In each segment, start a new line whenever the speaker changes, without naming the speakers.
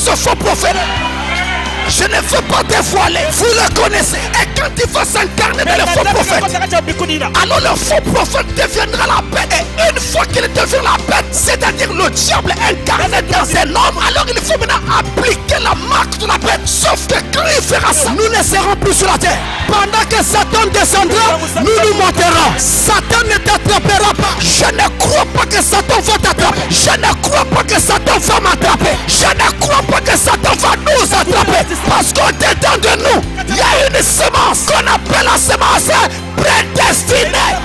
ce faux prophète. Je ne veux pas dévoiler. Vous le connaissez. Et quand il va s'incarner dans le faux prophète, alors le faux prophète deviendra la bête. Et une fois qu'il devient la bête, c'est-à-dire le diable incarné dans un homme, alors il faut maintenant appliquer la marque de la bête. Sauf que quand il fera ça, nous ne serons plus sur la terre. Pendant que Satan descendra, nous monterons. Satan ne t'attrapera pas. Je ne crois pas que Satan va t'attraper. Je ne crois pas que Satan va m'attraper. Je ne crois pas que Satan va nous attraper. Parce qu'au-dedans de nous, il y a une semence qu'on appelle la semence prédestinée.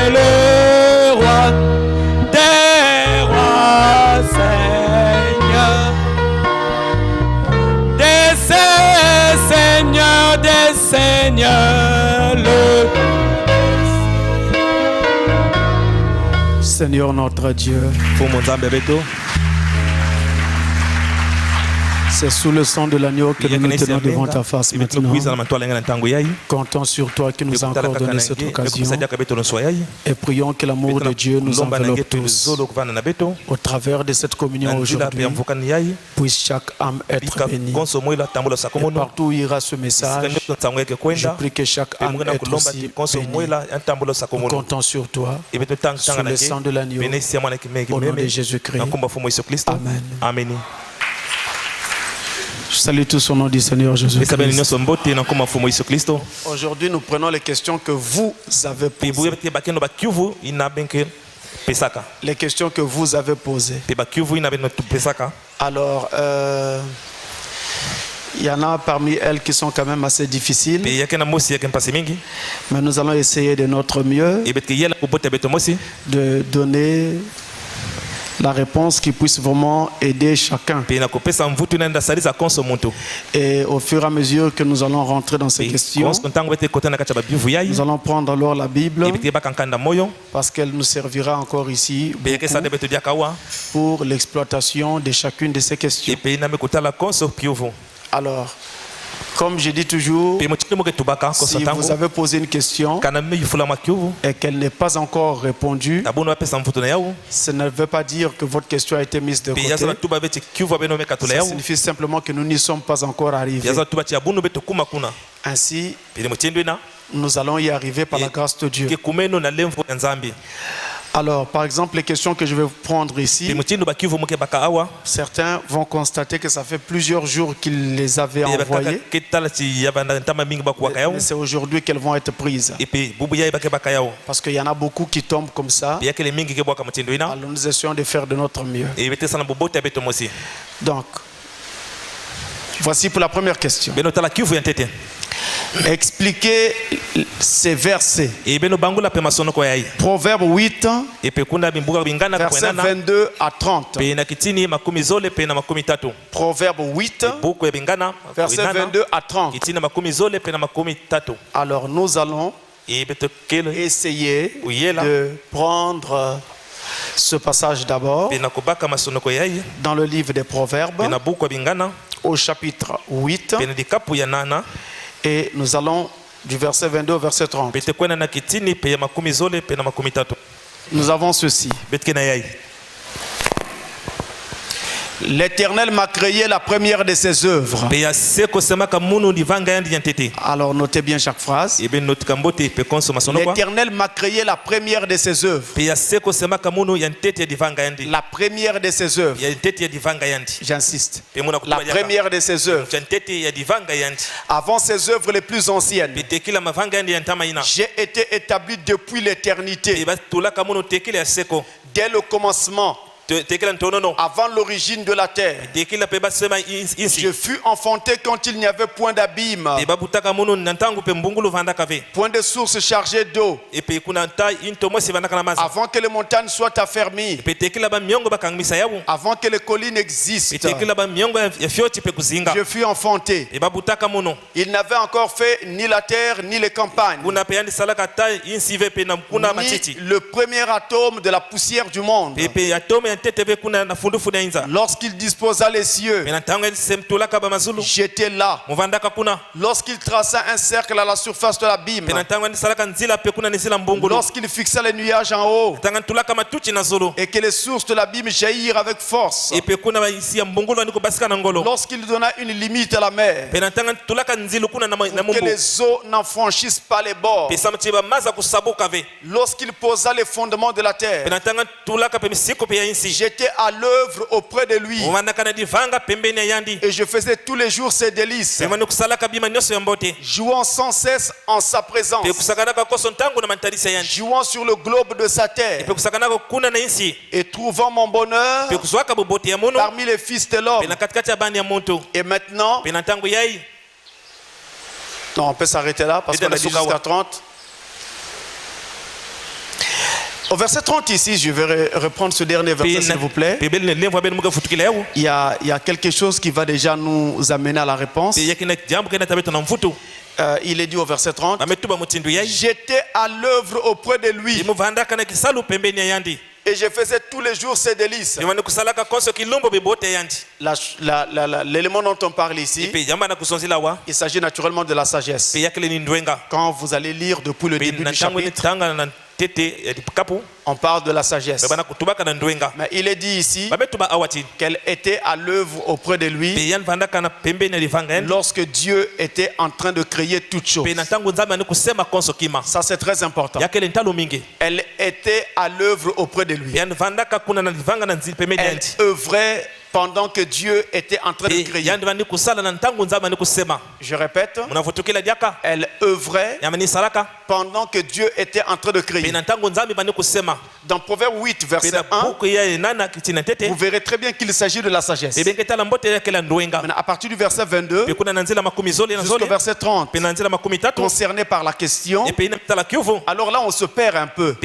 Le roi des rois, Seigneur, des seigneurs, le
Seigneur notre Dieu, c'est sous le sang de l'agneau que nous nous tenons devant ta face maintenant. Comptons sur toi qui nous a encore donné cette occasion et prions que l'amour de Dieu nous enveloppe tous. Au travers de cette communion aujourd'hui, puisse chaque âme être bénie. Et partout où ira ce message, je prie que chaque âme être aussi bénie. Nous comptons sur toi, sous le sang de l'agneau, au nom de Jésus-Christ. Amen. Je salue tous au nom du Seigneur Jésus-Christ. Aujourd'hui, nous prenons les questions que vous avez posées. Les questions que vous avez posées. Alors, il y en a parmi elles qui sont quand même assez difficiles. Mais nous allons essayer de notre mieux de donner la réponse qui puisse vraiment aider chacun. Et au fur et à mesure que nous allons rentrer dans ces questions, nous allons prendre alors la Bible parce qu'elle nous servira encore ici pour l'exploitation de chacune de ces questions. Alors, comme je dis toujours, si vous avez posé une question et qu'elle n'est pas encore répondue, ça ne veut pas dire que votre question a été mise de côté. Ça signifie simplement que nous n'y sommes pas encore arrivés. Ainsi, nous allons y arriver par la grâce de Dieu. Alors, par exemple, les questions que je vais prendre ici, certains vont constater que ça fait plusieurs jours qu'ils les avaient envoyées. Mais c'est aujourd'hui qu'elles vont être prises. Parce qu'il y en a beaucoup qui tombent comme ça. Alors, nous essayons de faire de notre mieux. Donc, voici pour la première question. Expliquez ces versets. Proverbe 8, versets 22 à 30. Proverbe 8, versets 22 à 30. Alors nous allons essayer de prendre ce passage d'abord dans le livre des Proverbes au chapitre 8. Et nous allons du verset 22 au verset 30. Nous avons ceci. L'Éternel m'a créé la première de ses œuvres. Alors notez bien chaque phrase. L'Éternel m'a créé la première de ses œuvres. La première de ses œuvres. J'insiste. La première de ses œuvres. Avant ses œuvres les plus anciennes. J'ai été établi depuis l'éternité. Dès le commencement. Avant l'origine de la terre, je fus enfanté quand il n'y avait point d'abîme, point de source chargée d'eau, avant que les montagnes soient affermies, avant que les collines existent, je fus enfanté. Il n'avait encore fait ni la terre ni les campagnes, ni le premier atome de la poussière du monde.
Lorsqu'il disposa les cieux, j'étais là. Lorsqu'il traça un cercle à la surface de l'abîme, lorsqu'il fixa les nuages en haut, et que les sources de l'abîme jaillirent avec force, lorsqu'il donna une limite à la mer, que les eaux n'en franchissent pas les bords, lorsqu'il posa les fondements de la terre, j'étais à l'œuvre auprès de lui, et je faisais tous les jours ses délices, jouant sans cesse en sa présence, jouant sur le globe de sa terre, et trouvant mon bonheur parmi les fils de l'homme. Et maintenant, non, on peut s'arrêter là parce qu'on a dit jusqu'à 30. Au verset 30 ici, je vais reprendre ce dernier verset s'il vous plaît. Il y a quelque chose qui va déjà nous amener à la réponse. Il est dit au verset 30, j'étais à l'œuvre auprès de lui, et je faisais tous les jours ses délices. L'élément dont on parle ici, il s'agit naturellement de la sagesse. Quand vous allez lire depuis le début du chapitre, on parle de la sagesse. Mais il est dit ici qu'elle était à l'œuvre auprès de lui lorsque Dieu était en train de créer toutes choses. Ça c'est très important. Elle était à l'œuvre auprès de lui. Elle œuvrait pendant que Dieu était en train de créer. Je répète, elle œuvrait pendant que Dieu était en train de créer. Dans Proverbe 8, verset 1, vous verrez très bien qu'il s'agit de la sagesse. Maintenant, à partir du verset 22 jusqu'au verset 30, concerné par la question, alors là on se perd un peu.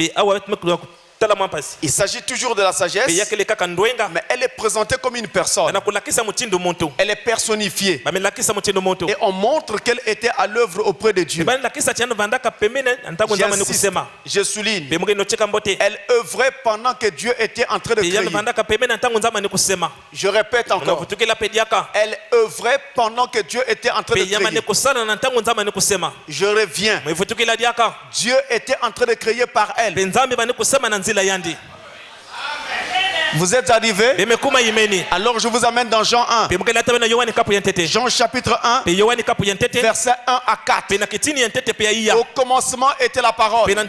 Il s'agit toujours de la sagesse, mais elle est présentée comme une personne. Elle est personnifiée. Et on montre qu'elle était à l'œuvre auprès de Dieu. Je souligne. Elle œuvrait pendant que Dieu était en train de créer. Je répète encore. Elle œuvrait pendant que Dieu était en train de créer. Je reviens. Dieu était en train de créer par elle. Vous êtes arrivés? Alors je vous amène dans Jean 1. Jean chapitre 1, verset 1 à 4. Au commencement était la parole. La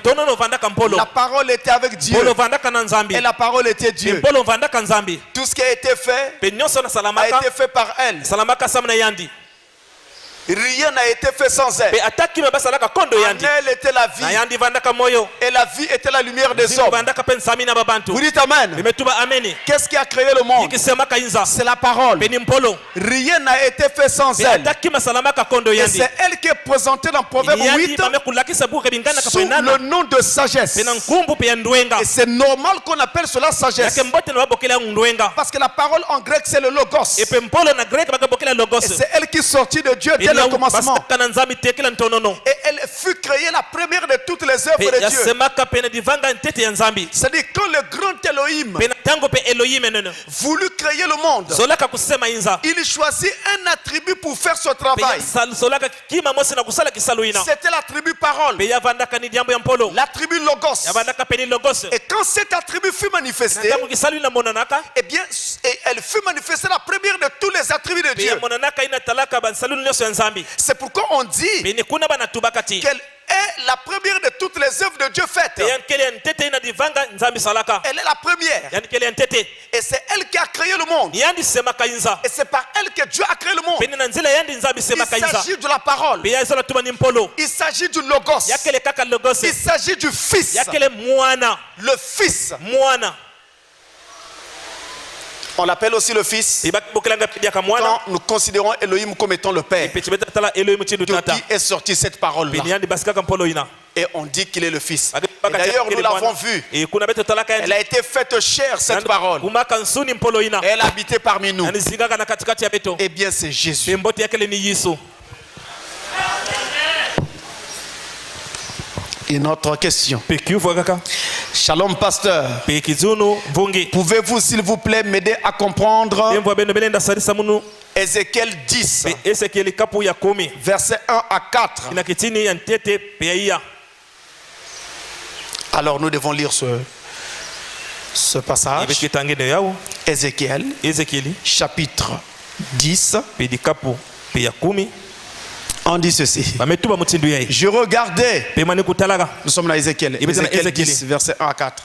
parole était avec Dieu. Et la parole était Dieu. Tout ce qui a été fait a été fait par elle. Rien n'a été fait sans elle. En elle était la vie. Et la vie était la lumière des hommes. Vous dites Amen. Qu'est-ce qui a créé le monde? C'est la parole. Rien n'a été fait sans elle. Et c'est elle qui est présentée dans Proverbe 8 sous le nom de sagesse. Et c'est normal qu'on appelle cela sagesse. Parce que la parole en grec c'est le logos. Et c'est elle qui est sortie de Dieu dès le commencement. Et elle fut créée la première de toutes les œuvres de Dieu. C'est-à-dire quand le grand Elohim voulut créer le monde, il choisit un attribut pour faire ce travail. C'était l'attribut parole, l'attribut logos. Et quand cet attribut fut manifesté, eh bien, elle fut manifestée la première de tous les attributs de Dieu. C'est pourquoi on dit qu'elle est la première de toutes les œuvres de Dieu faites. Elle est la première. Et c'est elle qui a créé le monde. Et c'est par elle que Dieu a créé le monde. Il s'agit de la parole. Il s'agit du logos. Il s'agit du fils. Le fils. On l'appelle aussi le fils quand nous considérons Elohim comme étant le Père. De qui est sortie cette parole-là. Et on dit qu'il est le fils. Et d'ailleurs, nous l'avons vu. Elle a été faite chair, cette parole. Et elle a habité parmi nous. Eh bien, c'est Jésus. Une autre question.
Shalom pasteur. Pouvez-vous s'il vous plaît m'aider à comprendre Ézéchiel 10 verset 1 à 4. Alors nous devons lire ce passage. Ézéchiel chapitre 10. On dit ceci. Je regardais. Nous sommes dans Ézéchiel 10 verset 1 à 4.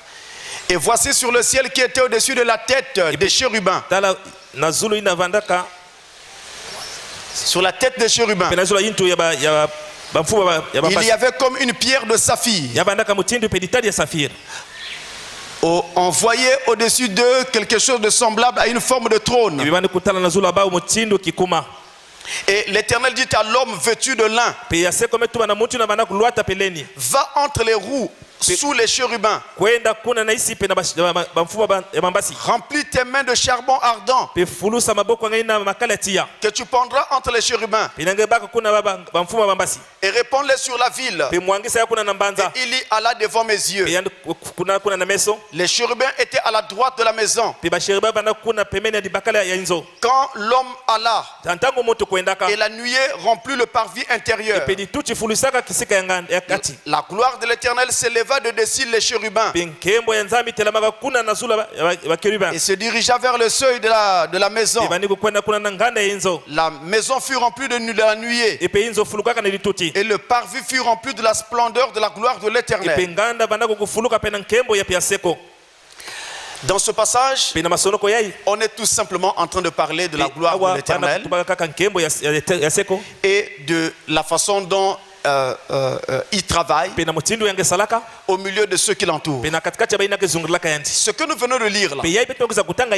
Et voici sur le ciel qui était au-dessus de la tête des chérubins. Sur la tête des chérubins, il y avait comme une pierre de saphir. On voyait au-dessus d'eux quelque chose de semblable à une forme de trône. Et l'Éternel dit à l'homme vêtu de lin, va entre les roues sous les chérubins, remplis tes mains de charbon ardent que tu prendras entre les chérubins et répands-les sur la ville. Et il y alla devant mes yeux. Les chérubins étaient à la droite de la maison. Quand l'homme alla et la nuée remplit le parvis intérieur, la gloire de l'Éternel s'éleva de dessus les chérubins et se dirigea vers le seuil de la maison. La maison fut remplie de la nuée et le parvis fut rempli de la splendeur de la gloire de l'Éternel. Dans ce passage, on est tout simplement en train de parler de la gloire de l'Éternel et de la façon dont il travaille au milieu de ceux qui l'entourent. Ce que nous venons de lire là,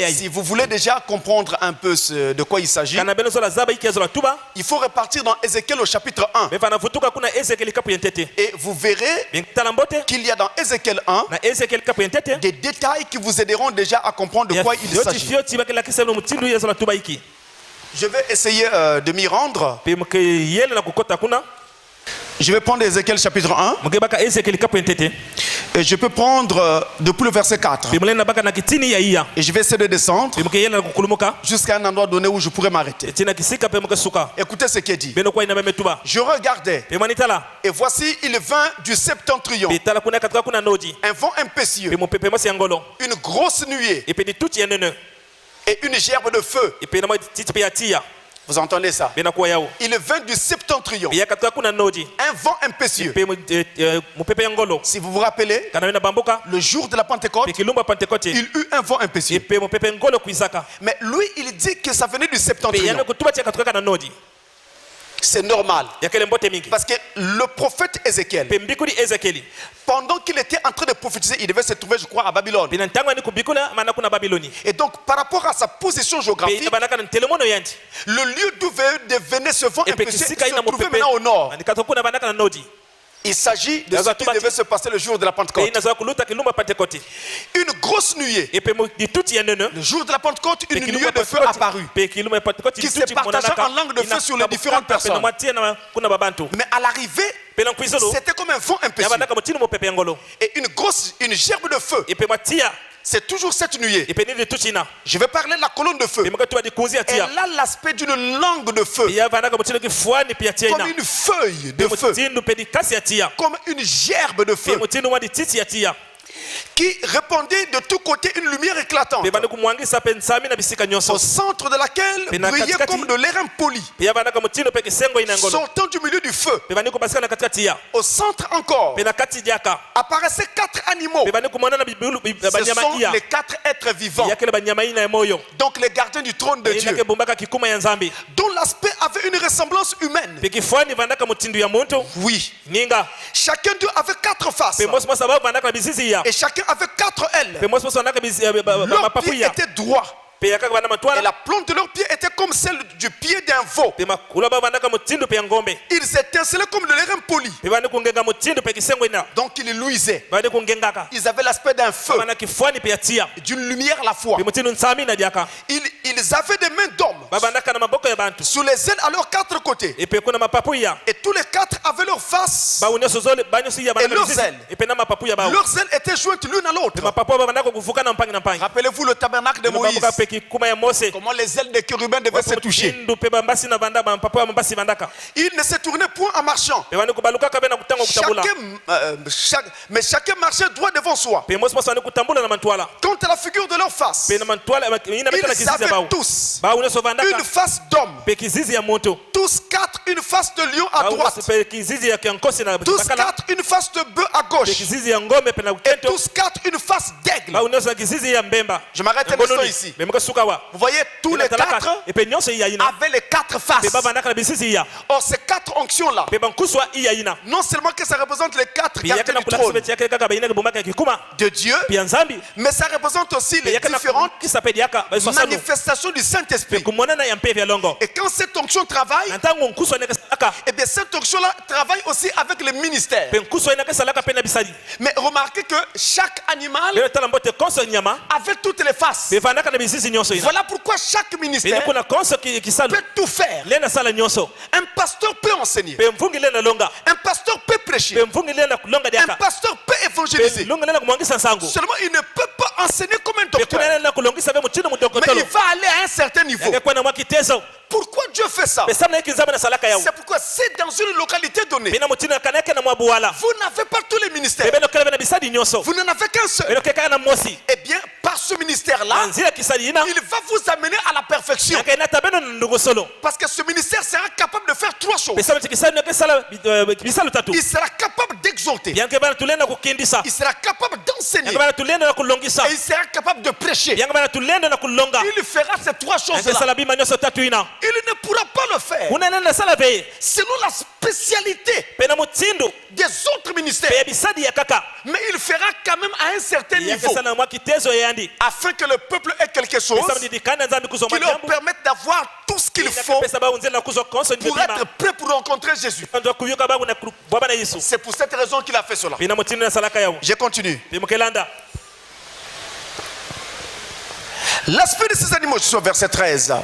si vous voulez déjà comprendre un peu de quoi il s'agit, il faut repartir dans Ézéchiel au chapitre 1 et vous verrez qu'il y a dans Ézéchiel 1 des détails qui vous aideront déjà à comprendre de quoi il s'agit. Je vais essayer de m'y rendre. Je vais prendre Ézéchiel chapitre 1 et je peux prendre depuis le verset 4 et je vais essayer de descendre jusqu'à un endroit donné où je pourrais m'arrêter. Écoutez ce qui est dit. Je regardais et voici il vint du septentrion un vent impétueux, une grosse nuée et une gerbe de feu. Vous entendez ça? Il vint du septentrion, un vent impétueux. Si vous vous rappelez, le jour de la Pentecôte, il eut un vent impétueux. Mais lui, il dit que ça venait du septentrion. C'est normal. Parce que le prophète Ézéchiel, pendant qu'il était en train de prophétiser, il devait se trouver, je crois, à Babylone. Et donc, par rapport à sa position géographique, le lieu d'où venait ce vent impétueux se trouvait maintenant au nord. Il s'agit de ce qui devait se passer le jour de la Pentecôte. Une grosse nuée. Le jour de la Pentecôte, une nuée de feu apparut qui se partagea en langue de feu sur les différentes personnes. Mais à l'arrivée, c'était comme un vent impétueux. Et une gerbe de feu. C'est toujours cette nuée. Je vais parler de la colonne de feu. Elle a l'aspect d'une langue de feu. Comme une feuille de feu. Comme une gerbe de feu. Qui répandait de tous côtés une lumière éclatante. Au centre de laquelle brillait comme de l'airain poli. Sortant du milieu du feu. Au centre encore apparaissaient 4 animaux. Ce sont les 4 êtres vivants. Donc les gardiens du trône de Dieu. Dont l'aspect avait une ressemblance humaine. Oui. Chacun d'eux avait 4 faces. Et chacun avait 4 ailes. Leur pied était droit.
Et la plante de leurs pieds était comme celle du pied d'un veau. Ils étincelaient comme de l'airain poli. Donc ils luisaient. Ils avaient l'aspect d'un feu, d'une lumière à la fois. Ils avaient des mains d'hommes sous les ailes à leurs quatre côtés. Et tous les quatre avaient leur face et leurs ailes. Leurs ailes étaient jointes l'une à l'autre. Rappelez-vous le tabernacle de Moïse. Comment les ailes des chérubins devaient se toucher. Ils ne se tournaient point en marchant. Mais chacun marchait droit devant soi. Quant à la figure de leur face, ils avaient tous une face d'homme. Tous quatre une face de lion à droite. Tous quatre une face de bœuf à gauche. Et tous quatre une face d'aigle. Je m'arrête un instant ici. Vous voyez, tous les quatre avaient les quatre faces. Or, ces quatre onctions-là, non seulement que ça représente les quatre gardiens du trône de Dieu, mais ça représente aussi les différentes manifestations du Saint-Esprit. Et quand cette onction travaille, et bien cette onction-là travaille aussi avec les ministères. Mais remarquez que chaque animal avait toutes les faces. Voilà pourquoi chaque ministère peut tout faire. Un pasteur peut enseigner. Un pasteur peut prêcher. Un pasteur peut évangéliser. Seulement il ne peut pas enseigner comme un docteur. Mais il va aller à un certain niveau. Pourquoi Dieu fait ça? C'est pourquoi c'est dans une localité donnée. Vous n'avez pas tous les ministères. Vous n'en avez qu'un seul. Eh bien, par ce ministère-là, il va vous amener à la perfection. Parce que ce ministère sera capable de faire trois choses. Il sera capable d'exhorter. Il sera capable d'enseigner. Et il sera capable de prêcher. Il fera ces trois choses-là. Il ne pourra pas le faire selon la spécialité des autres ministères. Mais il fera quand même à un certain niveau, afin que le peuple ait quelque chose qui leur permette d'avoir tout ce qu'il faut pour être prêt pour rencontrer Jésus. C'est pour cette raison qu'il a fait cela. Je continue. L'aspect de ces animaux, sur verset 13,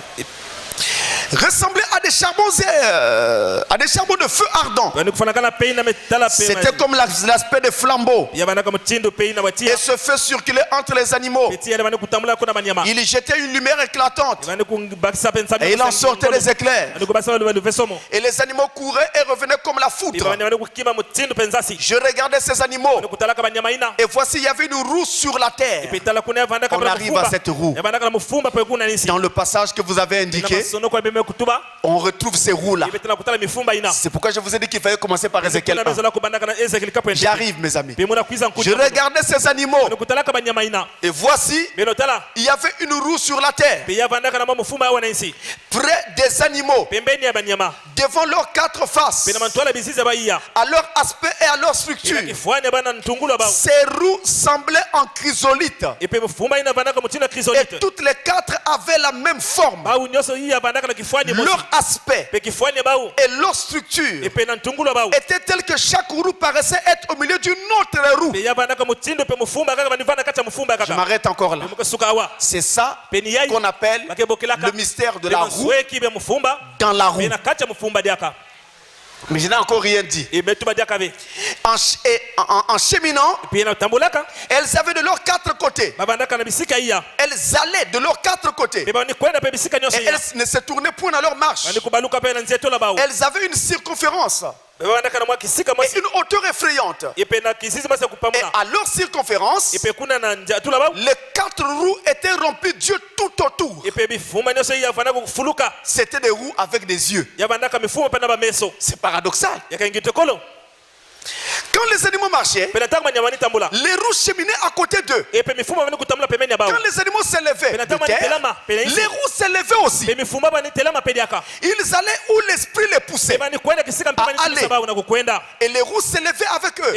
ressemblait à des charbons de feu ardent. C'était comme l'aspect des flambeaux. Et ce feu circulait entre les animaux. Il y jetait une lumière éclatante. Et il en sortait des éclairs. Et les animaux couraient et revenaient comme la foudre. Je regardais ces animaux. Et voici, il y avait une roue sur la terre. On arrive à cette roue. Dans le passage que vous avez indiqué, on retrouve ces roues-là. C'est pourquoi je vous ai dit qu'il fallait commencer par Ézéchiel 1. J'arrive, mes amis. Je regardais ces animaux. Et voici, il y avait une roue sur la terre. Près des animaux. Devant leurs quatre faces. À leur aspect et à leur structure. Ces roues semblaient en chrysolite. Et toutes les quatre avaient la même forme. Leur aspect et leur structure étaient tels que chaque roue paraissait être au milieu d'une autre roue. Je m'arrête encore là. C'est ça qu'on appelle le mystère de la roue dans la roue. Mais je n'ai encore rien dit. En cheminant, elles avaient de leurs quatre côtés. Elles allaient de leurs quatre côtés. Et elles ne se tournaient point dans leur marche. Elles avaient une circonférence et une hauteur effrayante. Et à leur circonférence, les quatre roues étaient remplies Dieu tout autour. C'était des roues avec des yeux. C'est paradoxal. Quand les animaux marchaient, les roues cheminaient à côté d'eux. Quand les animaux s'élevaient de terre, les roues s'élevaient aussi. Ils allaient où l'esprit les poussait à aller. Et les roues s'élevaient avec eux.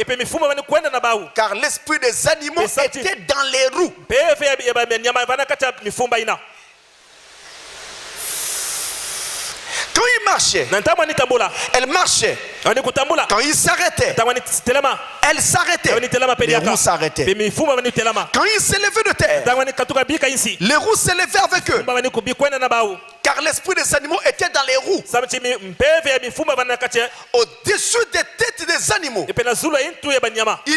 Car l'esprit des animaux était dans les roues.
Quand il marchait, elle marchait. Quand il s'arrêtait, elle s'arrêtait. Les roues s'arrêtaient. Quand il s'élevait de terre, les roues s'élevaient avec eux. Car l'esprit des animaux était dans les roues. Au-dessus des têtes des animaux, il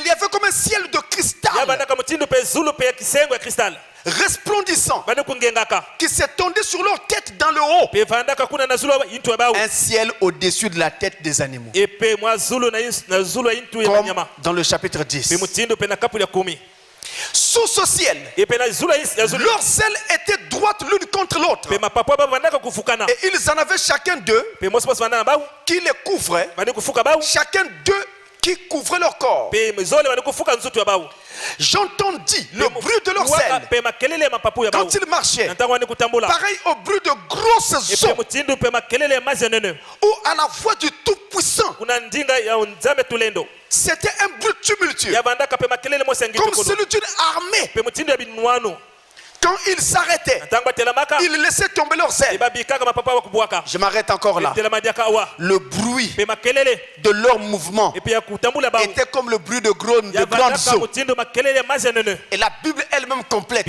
y avait comme un ciel de cristal resplendissant qui s'étendait sur leur tête dans le haut. Un ciel au-dessus de la tête des animaux. Comme dans le chapitre 10. Sous ce ciel, leurs ailes étaient droites l'une contre l'autre. Et ils en avaient chacun d'eux qui les couvraient. Chacun d'eux qui couvrait leur corps. J'entendis le bruit de leurs ailes quand ils marchaient, pareil au bruit de grosses eaux, ou à la voix du Tout-Puissant. C'était un bruit tumultueux, comme celui d'une armée. Quand ils s'arrêtaient, ils laissaient tomber leurs ailes. Je m'arrête encore là. Le bruit de leur mouvement était comme le bruit de grandes eaux. Et la Bible elle-même complète.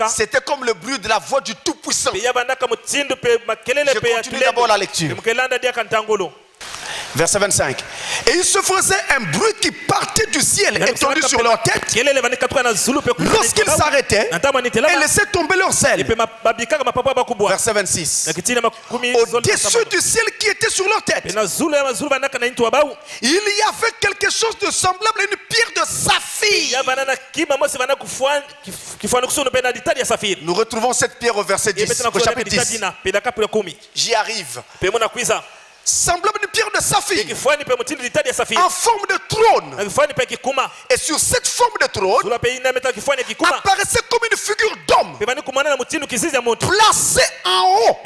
C'était comme le bruit de la voix du Tout-Puissant. Je continue d'abord la lecture. Verset 25. Et il se faisait un bruit qui partait du ciel étendu sur leur tête lorsqu'ils s'arrêtaient et laissaient tomber leurs ailes. Verset 26. Au-dessus du ciel qui était sur leur tête, il y avait quelque chose de semblable à une pierre de saphir. Nous retrouvons cette pierre au verset 10, au chapitre 10. J'y arrive. Semblable à une pierre de saphir en forme de trône. Et sur cette forme de trône apparaissait comme une figure d'homme placée en haut.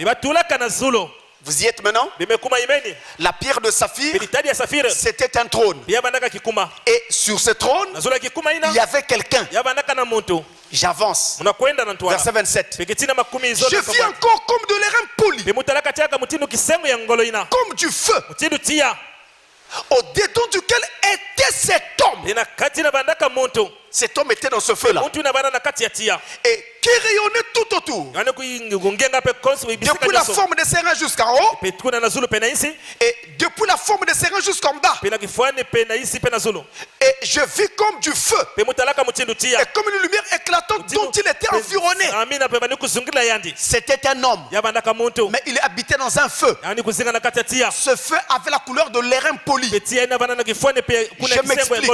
Vous y êtes maintenant? La pierre de saphir, c'était un trône. Et sur ce trône, il y avait quelqu'un. J'avance. Verset 27. Je vis encore comme de l'airain poli, comme du feu, au dedans duquel était cet homme. Cet homme était dans ce feu-là. Et qui rayonnait tout autour. Depuis la forme de ses reins jusqu'en haut. Et depuis la forme de ses reins jusqu'en bas. Et je vis comme du feu. Et comme une lumière éclatante dont il était environné. C'était un homme. Mais il habitait dans un feu. Ce feu avait la couleur de l'airain poli. Je m'explique.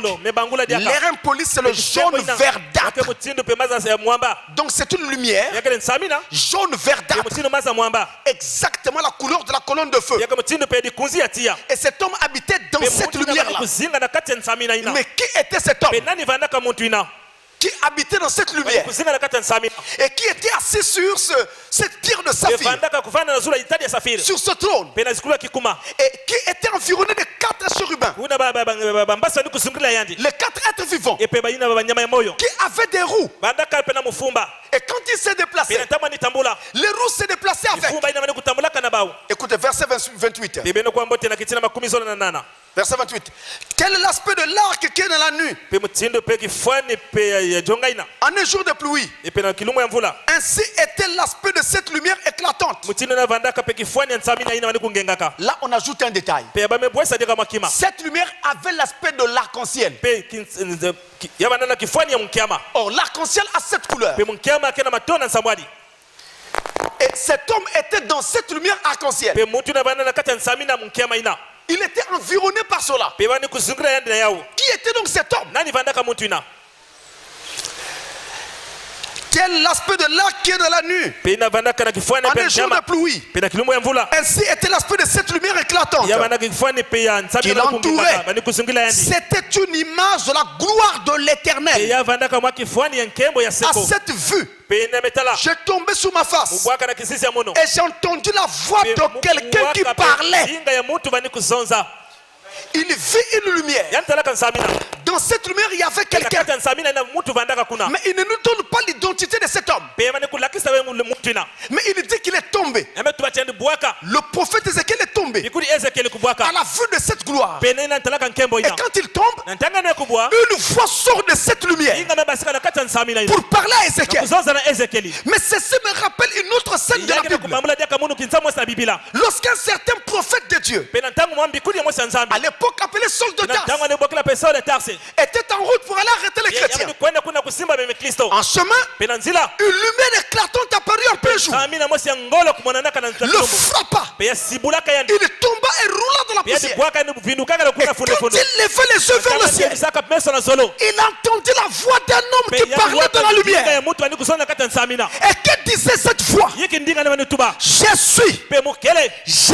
L'airain poli, c'est le jaune verdâtre. Donc c'est une lumière jaune verdâtre, exactement la couleur de la colonne de feu. Et cet homme habitait dans cette lumière-là. Mais qui était cet homme qui habitait dans cette lumière et qui était assis sur cette pierre de saphir, sur ce trône, et qui était environné de 4 chérubins, les 4 êtres vivants, qui avaient des roues. Et quand il s'est déplacé, les roues s'est déplacées avec. Écoutez, verset 28. Verset 28. Quel est l'aspect de l'arc qui est dans la nuit en un jour de pluie? Ainsi était l'aspect de cette lumière éclatante. Là, on ajoute un détail. Cette lumière avait l'aspect de l'arc-en-ciel. Or, l'arc-en-ciel a cette couleur. Et cet homme était dans cette lumière arc-en-ciel. Il était environné par cela. Qui était donc cet homme? Quel est l'aspect de l'arc qui est dans la nuit en un jour de pluie? Ainsi était l'aspect de cette lumière éclatante qui l'entourait. C'était une image de la gloire de l'Éternel. À cette vue, j'ai tombé sur ma face et j'ai entendu la voix de quelqu'un qui parlait. Il vit une lumière Dans cette lumière, il y avait quelqu'un. Mais il ne nous donne pas l'identité de cet homme. Mais il dit qu'il est tombé. Le prophète Ézéchiel est tombé à la vue de cette gloire. Et quand il tombe, une voix sort de cette lumière pour parler à Ézéchiel. Mais ceci me rappelle une autre scène de la Bible. Lorsqu'un certain prophète de Dieu, à l'époque appelé Saul de Tarse, était en route pour aller arrêter les chrétiens. En chemin, une lumière éclatante apparut en plein jour. Le frappa. Il tomba et roula dans la poussière. Et quand il levait les yeux vers le ciel, il entendit la voix d'un homme qui parlait dans la lumière. Et que disait cette voix?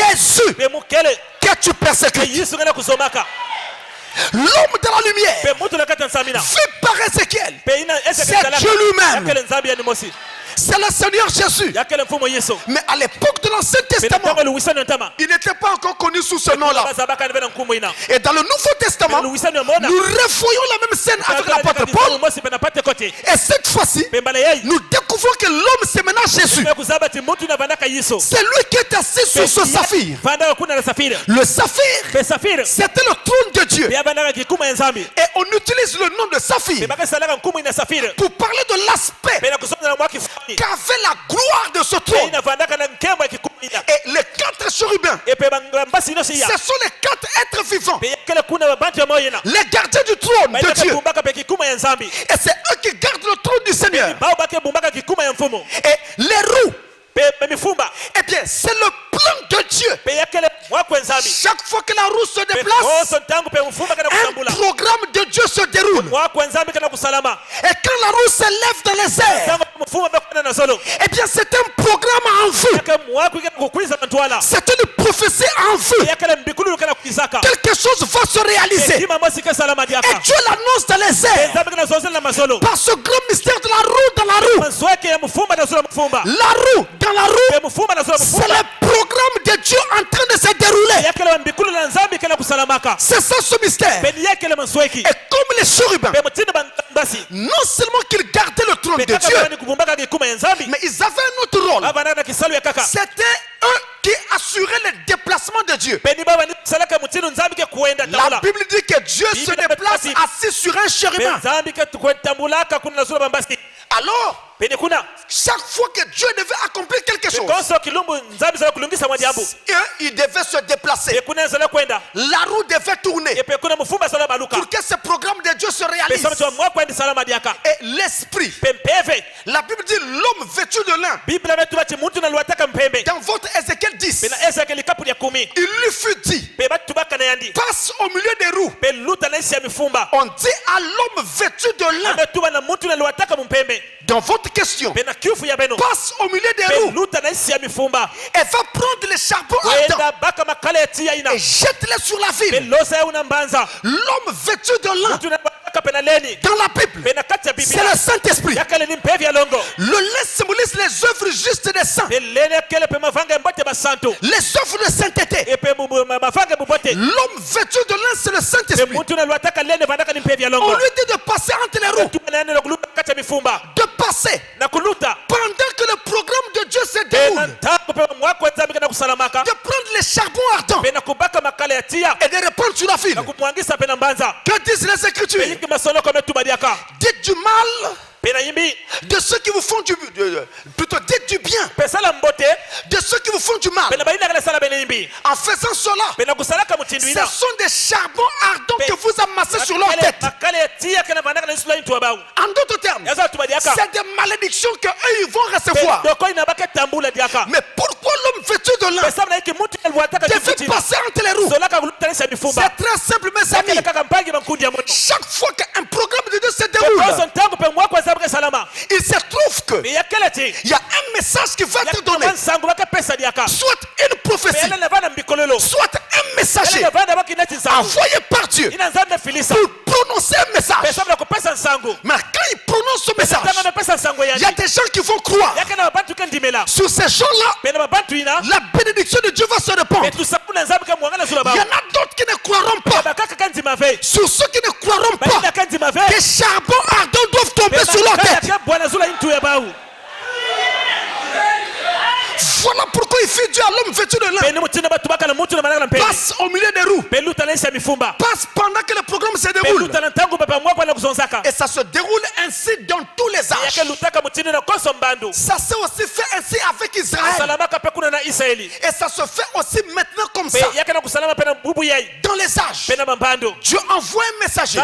Jésus, que tu persécutes. L'homme de la lumière, vu par Ézéchiel, c'est Dieu lui-même. C'est le Seigneur Jésus. Mais à l'époque de l'Ancien Testament, il n'était pas encore connu sous ce nom-là. Et dans le Nouveau Testament, nous revoyons la même scène avec l'apôtre Paul. Et cette fois-ci, nous découvrons que l'homme c'est maintenant Jésus. C'est lui qui est assis sur ce saphir. Le saphir, c'était le trône de Dieu. Et on utilise le nom de saphir pour parler de l'aspect qu'avait la gloire de ce trône. Et les 4 chérubins, ce sont les 4 êtres vivants, les gardiens du trône de Dieu. Et c'est eux qui gardent le trône du Seigneur. Et les roues, eh bien, c'est le plan de Dieu. Chaque fois que la roue se déplace, un programme de Dieu se déroule. Et quand la roue s'élève dans les airs, eh bien, c'est un programme en vue. C'est une prophétie en vue. Quelque chose va se réaliser. Et Dieu l'annonce dans les airs. Par ce grand mystère de la roue dans la roue. La roue dans la roue, c'est le programme de Dieu en train de se dérouler. C'est ça ce mystère. Et comme les chérubins, non seulement qu'ils gardaient le trône de Dieu, mais ils avaient un autre rôle. C'était eux qui assuraient le déplacement de Dieu. La Bible dit que Dieu se déplace assis sur un chérubin. Alors, chaque fois que Dieu devait accomplir quelque chose, il devait se déplacer. La roue devait tourner pour que ce programme de Dieu se réalise. Et l'esprit, la Bible dit l'homme vêtu de lin. Dans votre Ézéchiel 10, il lui fut dit, passe au milieu des roues. On dit à l'homme vêtu de lin. Dans votre question, passe au milieu des roues et va prendre les charbons ardents et jette-les sur la ville. L'homme vêtu de lin, dans la Bible, c'est le Saint-Esprit. Le lin symbolise les œuvres justes des saints, les œuvres de sainteté. L'homme vêtu de lin, c'est le Saint-Esprit. On lui dit de passer entre les roues, de passer pendant que le programme de Dieu se déroule, de prendre les charbons ardents et de répandre sur la ville. Que disent les Écritures? Dites du mal de ceux qui vous font du plutôt dites du bien de ceux qui vous font du mal. En faisant cela, ce sont des charbons ardents que vous amassez sur leur tête. En d'autres termes, c'est des malédictions qu'eux ils vont recevoir. Mais pourquoi l'homme vêtu de lin devait passer entre les roues? C'est très simple, mes amis. Chaque fois qu'un programme de Dieu se déroule, il se trouve que il y a un message qui va te donner, soit une prophétie, soit un messager envoyé par Dieu pour prononcer un message. Mais quand il prononce ce message, il y a des gens qui vont croire. Sur ces gens-là, la bénédiction de Dieu va se répandre. Il y en a d'autres qui ne croiront pas. Sur ceux qui ne croiront pas, Des charbons ardents doivent tomber sur leur tête. Voilà pourquoi il fait Dieu à l'homme vêtu de lin. Passe au milieu des roues. Passe pendant que le programme se déroule. Et ça se déroule ainsi dans tous les âges. Ça s'est aussi fait ainsi avec Israël. Et ça se fait aussi maintenant comme ça. Dans les âges. Dieu envoie un messager.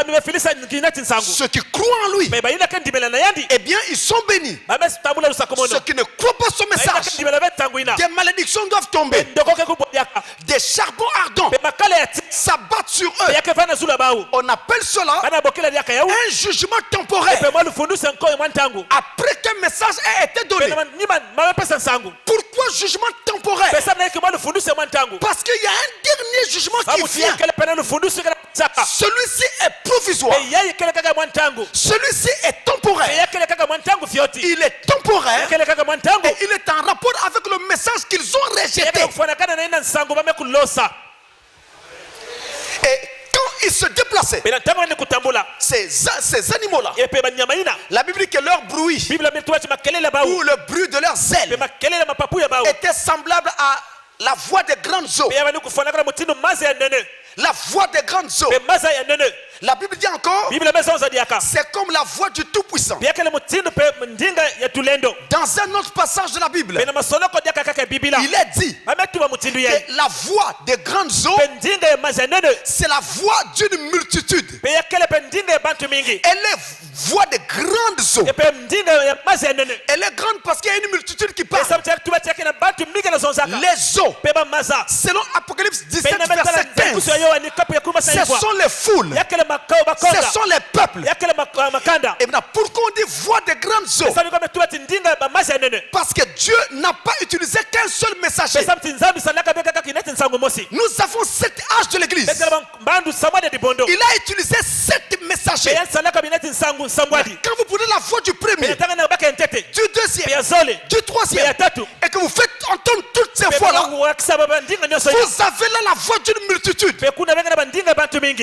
Ceux qui croient en lui, eh bien ils sont bénis. Ceux qui ne croient pas ce message, des malédictions doivent tomber. Des charbons ardents s'abattent sur eux. On appelle cela un jugement temporaire. Après qu'un message ait été donné. Pourquoi jugement temporaire? Parce qu'il y a un dernier jugement qui vient. Celui-ci est provisoire. Celui-ci est temporaire. Il est temporaire et il est en rapport avec le message qu'ils ont rejeté. Et quand ils se déplaçaient, ces animaux-là, la Bible dit que leur bruit ou le bruit de leurs ailes était semblable à la voix des grandes eaux. La voix des grandes eaux. La Bible dit encore, c'est comme la voix du Tout-Puissant. Dans un autre passage de la Bible, il est dit que la voix des grandes eaux, c'est la voix d'une multitude. Elle est voix des grandes eaux. Elle est grande parce qu'il y a une multitude qui parle. Les eaux, selon Apocalypse 17, verset 15, ce sont les foules. Ce sont les peuples. Et maintenant, pourquoi on dit voix des grandes eaux? Parce que Dieu n'a pas utilisé qu'un seul messager. Nous avons 7 âges de l'église. Il a utilisé 7 messagers. Quand vous prenez la voix du premier, du deuxième, du troisième, et que vous faites entendre toutes ces voix-là, vous avez là la voix d'une multitude.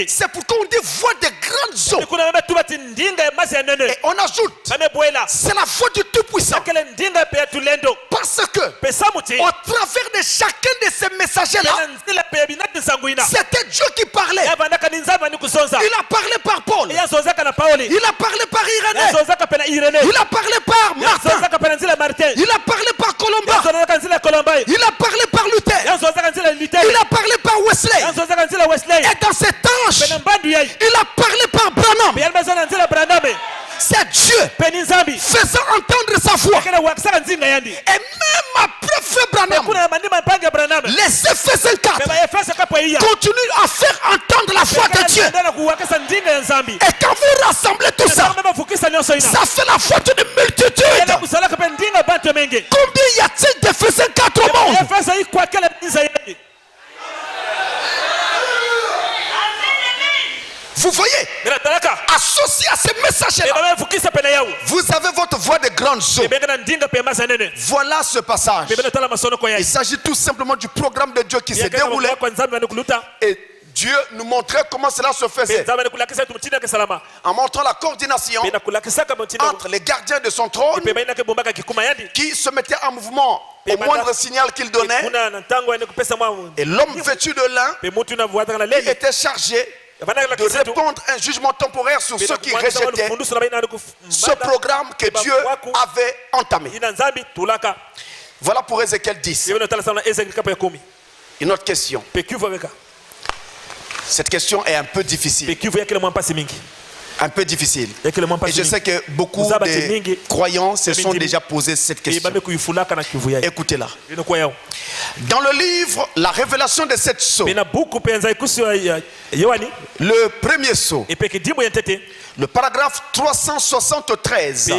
C'est pourquoi on dit voix des grandes eaux. Et on ajoute, c'est la voix du Tout-Puissant. Parce que au travers de chacun de ces messagers-là, c'était Dieu qui parlait. Il a parlé par Paul. Il a parlé par Irénée. Il a parlé par Martin. Il a parlé par Colomba. Il a parlé par Luther. Il a parlé par Wesley. Et dans cet âge, il a parlé par Branham. C'est Dieu faisant entendre sa voix. Et même après Frère Branham, les Éphésiens 4 continuent à faire entendre la voix de Dieu. Et quand vous rassemblez tout ça, ça fait la voix d'une multitude. Combien y a-t-il d'Éphésiens 4 au monde? Vous voyez, associé à ces messages-là, vous avez votre voix de grande eaux. Voilà ce passage. Il s'agit tout simplement du programme de Dieu qui s'est déroulé. Et Dieu nous montrait comment cela se faisait. En montrant la coordination entre les gardiens de son trône qui se mettaient en mouvement au moindre signal qu'il donnait. Et l'homme vêtu de lin qui était chargé de répondre un jugement temporaire sur ceux qui rejetaient ce programme que Dieu avait entamé. Voilà pour Ézéchiel 10. Une autre question. Cette question est un peu difficile. Un peu difficile. Et je sais que beaucoup de croyants se sont déjà posé cette question. Écoutez-la. Dans le livre La révélation des 7 sceaux, le premier sceau, le paragraphe 373,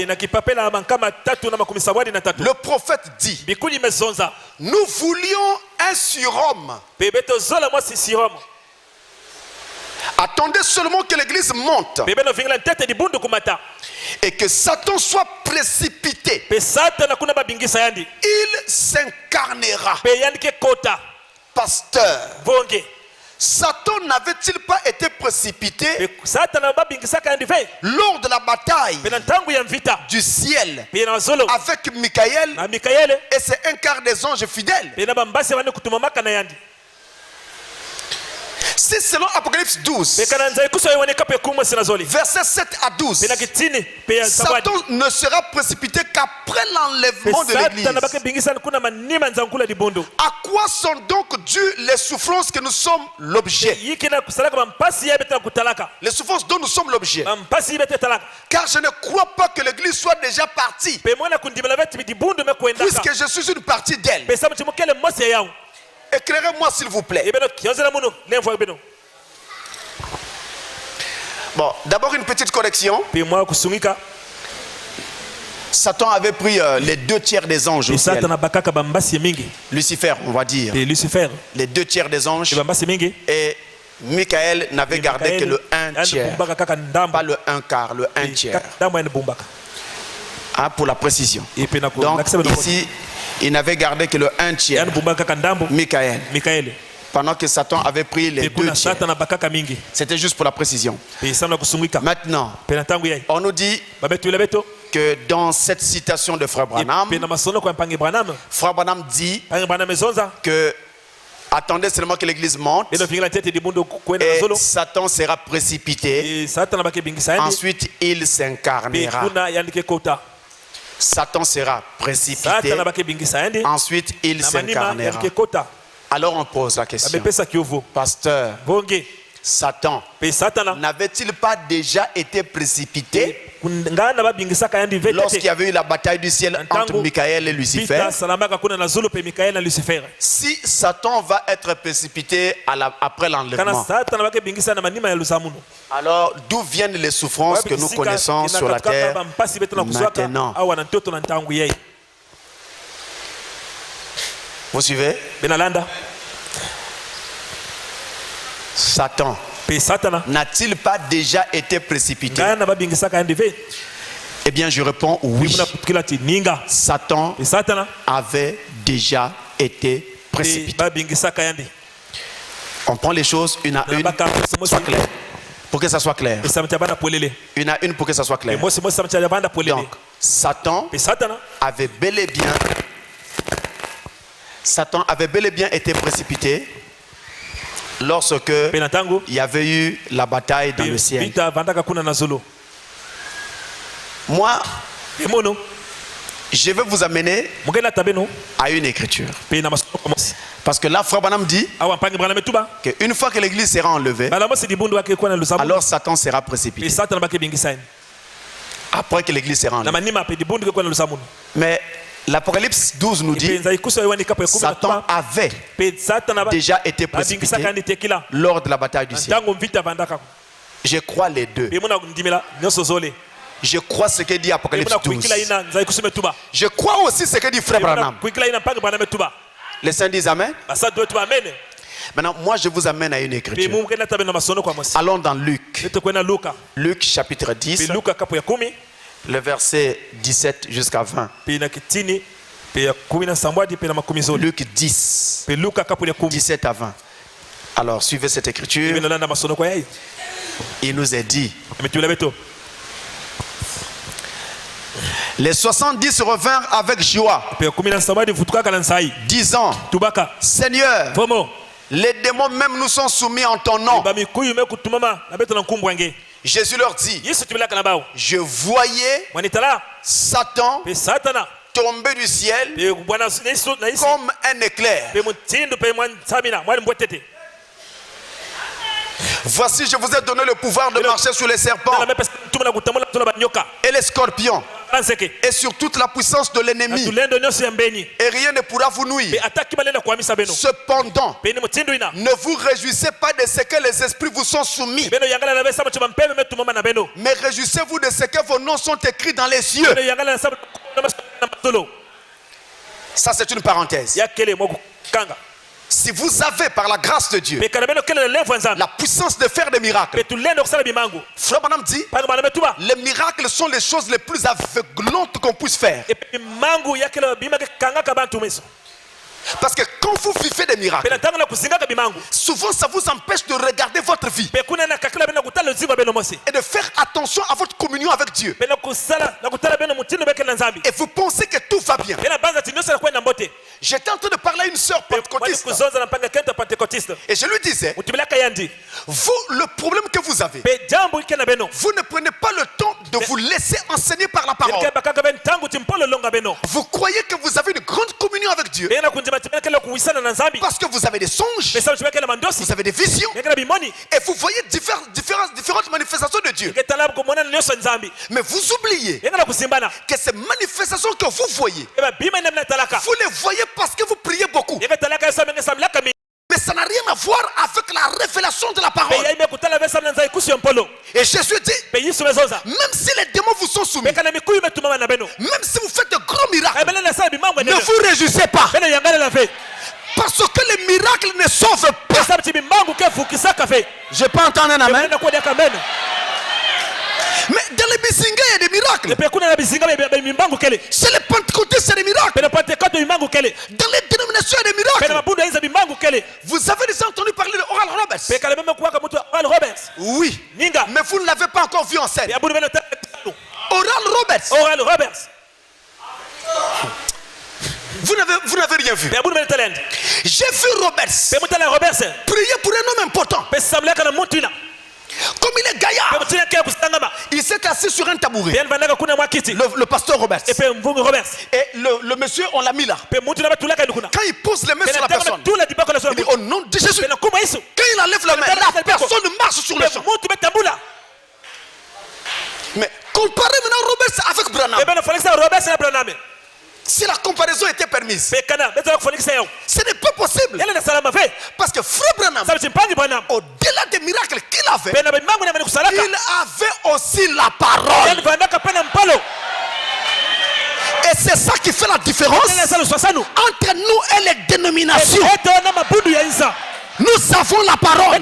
le prophète dit: nous voulions un surhomme. Attendez seulement que l'église monte et que Satan soit précipité. Il s'incarnera. Pasteur, Satan n'avait-il pas été précipité lors de la bataille du ciel avec Michaël et c'est un quart des anges fidèles? Si selon Apocalypse 12, versets 7 à 12, Satan ne sera précipité qu'après l'enlèvement de l'église. À quoi sont donc dues les souffrances que nous sommes l'objet? Les souffrances dont nous sommes l'objet. Car je ne crois pas que l'église soit déjà partie, puisque je suis une partie d'elle. Éclairez-moi s'il vous plaît. Bon, d'abord une petite correction. Satan avait pris les 2 tiers des anges au ciel. Lucifer, on va dire. Les 2 tiers des anges. Et Michaël n'avait gardé que le 1 tiers. Pas le 1 quart, le 1 tiers. Pour la précision. Donc ici, il n'avait gardé que le 1 tiers. Michaël. Pendant que Satan avait pris les 2 tiers. C'était juste pour la précision. Maintenant, on nous dit que dans cette citation de Frère Branham, Frère Branham dit que attendez seulement que l'église monte et Satan sera précipité. Ensuite, il s'incarnera. Satan sera précipité. Ensuite, il s'incarnera. Alors on pose la question. Pasteur, Satan n'avait-il pas déjà été précipité lorsqu'il y avait eu la bataille du ciel entre Michaël et Lucifer? Si Satan va être précipité après l'enlèvement, alors d'où viennent les souffrances que nous connaissons sur la terre maintenant? Vous suivez? Satan n'a-t-il pas déjà été précipité? Eh bien, je réponds oui. Satan avait déjà été précipité. On prend les choses une à une, soit clair, pour que ça soit clair. Une à une pour que ça soit clair. Donc, Satan avait bel et bien été précipité lorsque il y avait eu la bataille dans le ciel. Moi, je vais vous amener à une écriture. Parce que là, Frère Branham dit qu'une fois que l'église sera enlevée, alors Satan sera précipité. Après que l'église sera enlevée. Mais l'Apocalypse 12 nous dit que Satan avait déjà été précipité lors de la bataille du ciel. Je crois les deux. Je crois ce que dit Apocalypse 12. Je crois aussi ce que dit Frère Branham. Les saints disent Amen. Maintenant, moi je vous amène à une écriture. Allons dans Luc. Luc chapitre 10. Le verset 17 jusqu'à 20. Luc 10. 17 à 20. Alors, suivez cette écriture. Il nous est dit. Les 70 revinrent avec joie, disant, Seigneur, les démons même nous sont soumis en ton nom. Jésus leur dit, je voyais Satan tomber du ciel comme un éclair. Voici, je vous ai donné le pouvoir de marcher sur les serpents et les scorpions et sur toute la puissance de l'ennemi, et rien ne pourra vous nuire. Cependant, ne vous réjouissez pas de ce que les esprits vous sont soumis, mais réjouissez-vous de ce que vos noms sont écrits dans les cieux. Ça, c'est une parenthèse. Si vous avez par la grâce de Dieu la puissance de faire des miracles, Frère Branham dit, les miracles sont les choses les plus aveuglantes qu'on puisse faire. Parce que quand vous vivez des miracles, souvent ça vous empêche de regarder votre vie et de faire attention à votre communion avec Dieu. Et vous pensez que tout va bien. J'étais en train de parler à une sœur pentecôtiste et je lui disais, vous, le problème que vous avez, vous ne prenez pas le temps de vous laisser enseigner par la parole. Vous croyez que vous avez une grande communion avec Dieu parce que vous avez des songes, vous avez des visions et vous voyez différentes manifestations de Dieu. Mais vous oubliez que ces manifestations que vous voyez, vous les voyez parce que vous priez beaucoup. Mais ça n'a rien à voir avec la révélation de la parole. Et Jésus dit, même si les démons vous sont soumis, même si vous faites de gros miracles, ne vous réjouissez pas. Parce que les miracles ne sauvent pas. Je peux entendre un amen. Mais dans les bisinga, il y a des miracles. Chez les pentecôtistes, il y a des miracles. Dans les dénominations, il y a des miracles. Vous avez déjà entendu parler de Oral Roberts? Oui. Mais vous ne l'avez pas encore vu en scène. Oral Roberts. Vous n'avez rien vu. J'ai vu Roberts prier pour un homme important. Comme il est gaillard, il s'est assis sur un tabouret. Le pasteur Roberts. Et le monsieur, on l'a mis là. Quand il pose les mains sur la personne, il dit au nom de Jésus. Quand il enlève la main, la personne marche sur le champ. Mais comparez maintenant Roberts avec Branham. Si la comparaison était permise, ce n'est pas possible. Parce que Frère Branham, au-delà des miracles qu'il avait, il avait aussi la parole. Et c'est ça qui fait la différence entre nous et les dénominations. Nous avons la parole.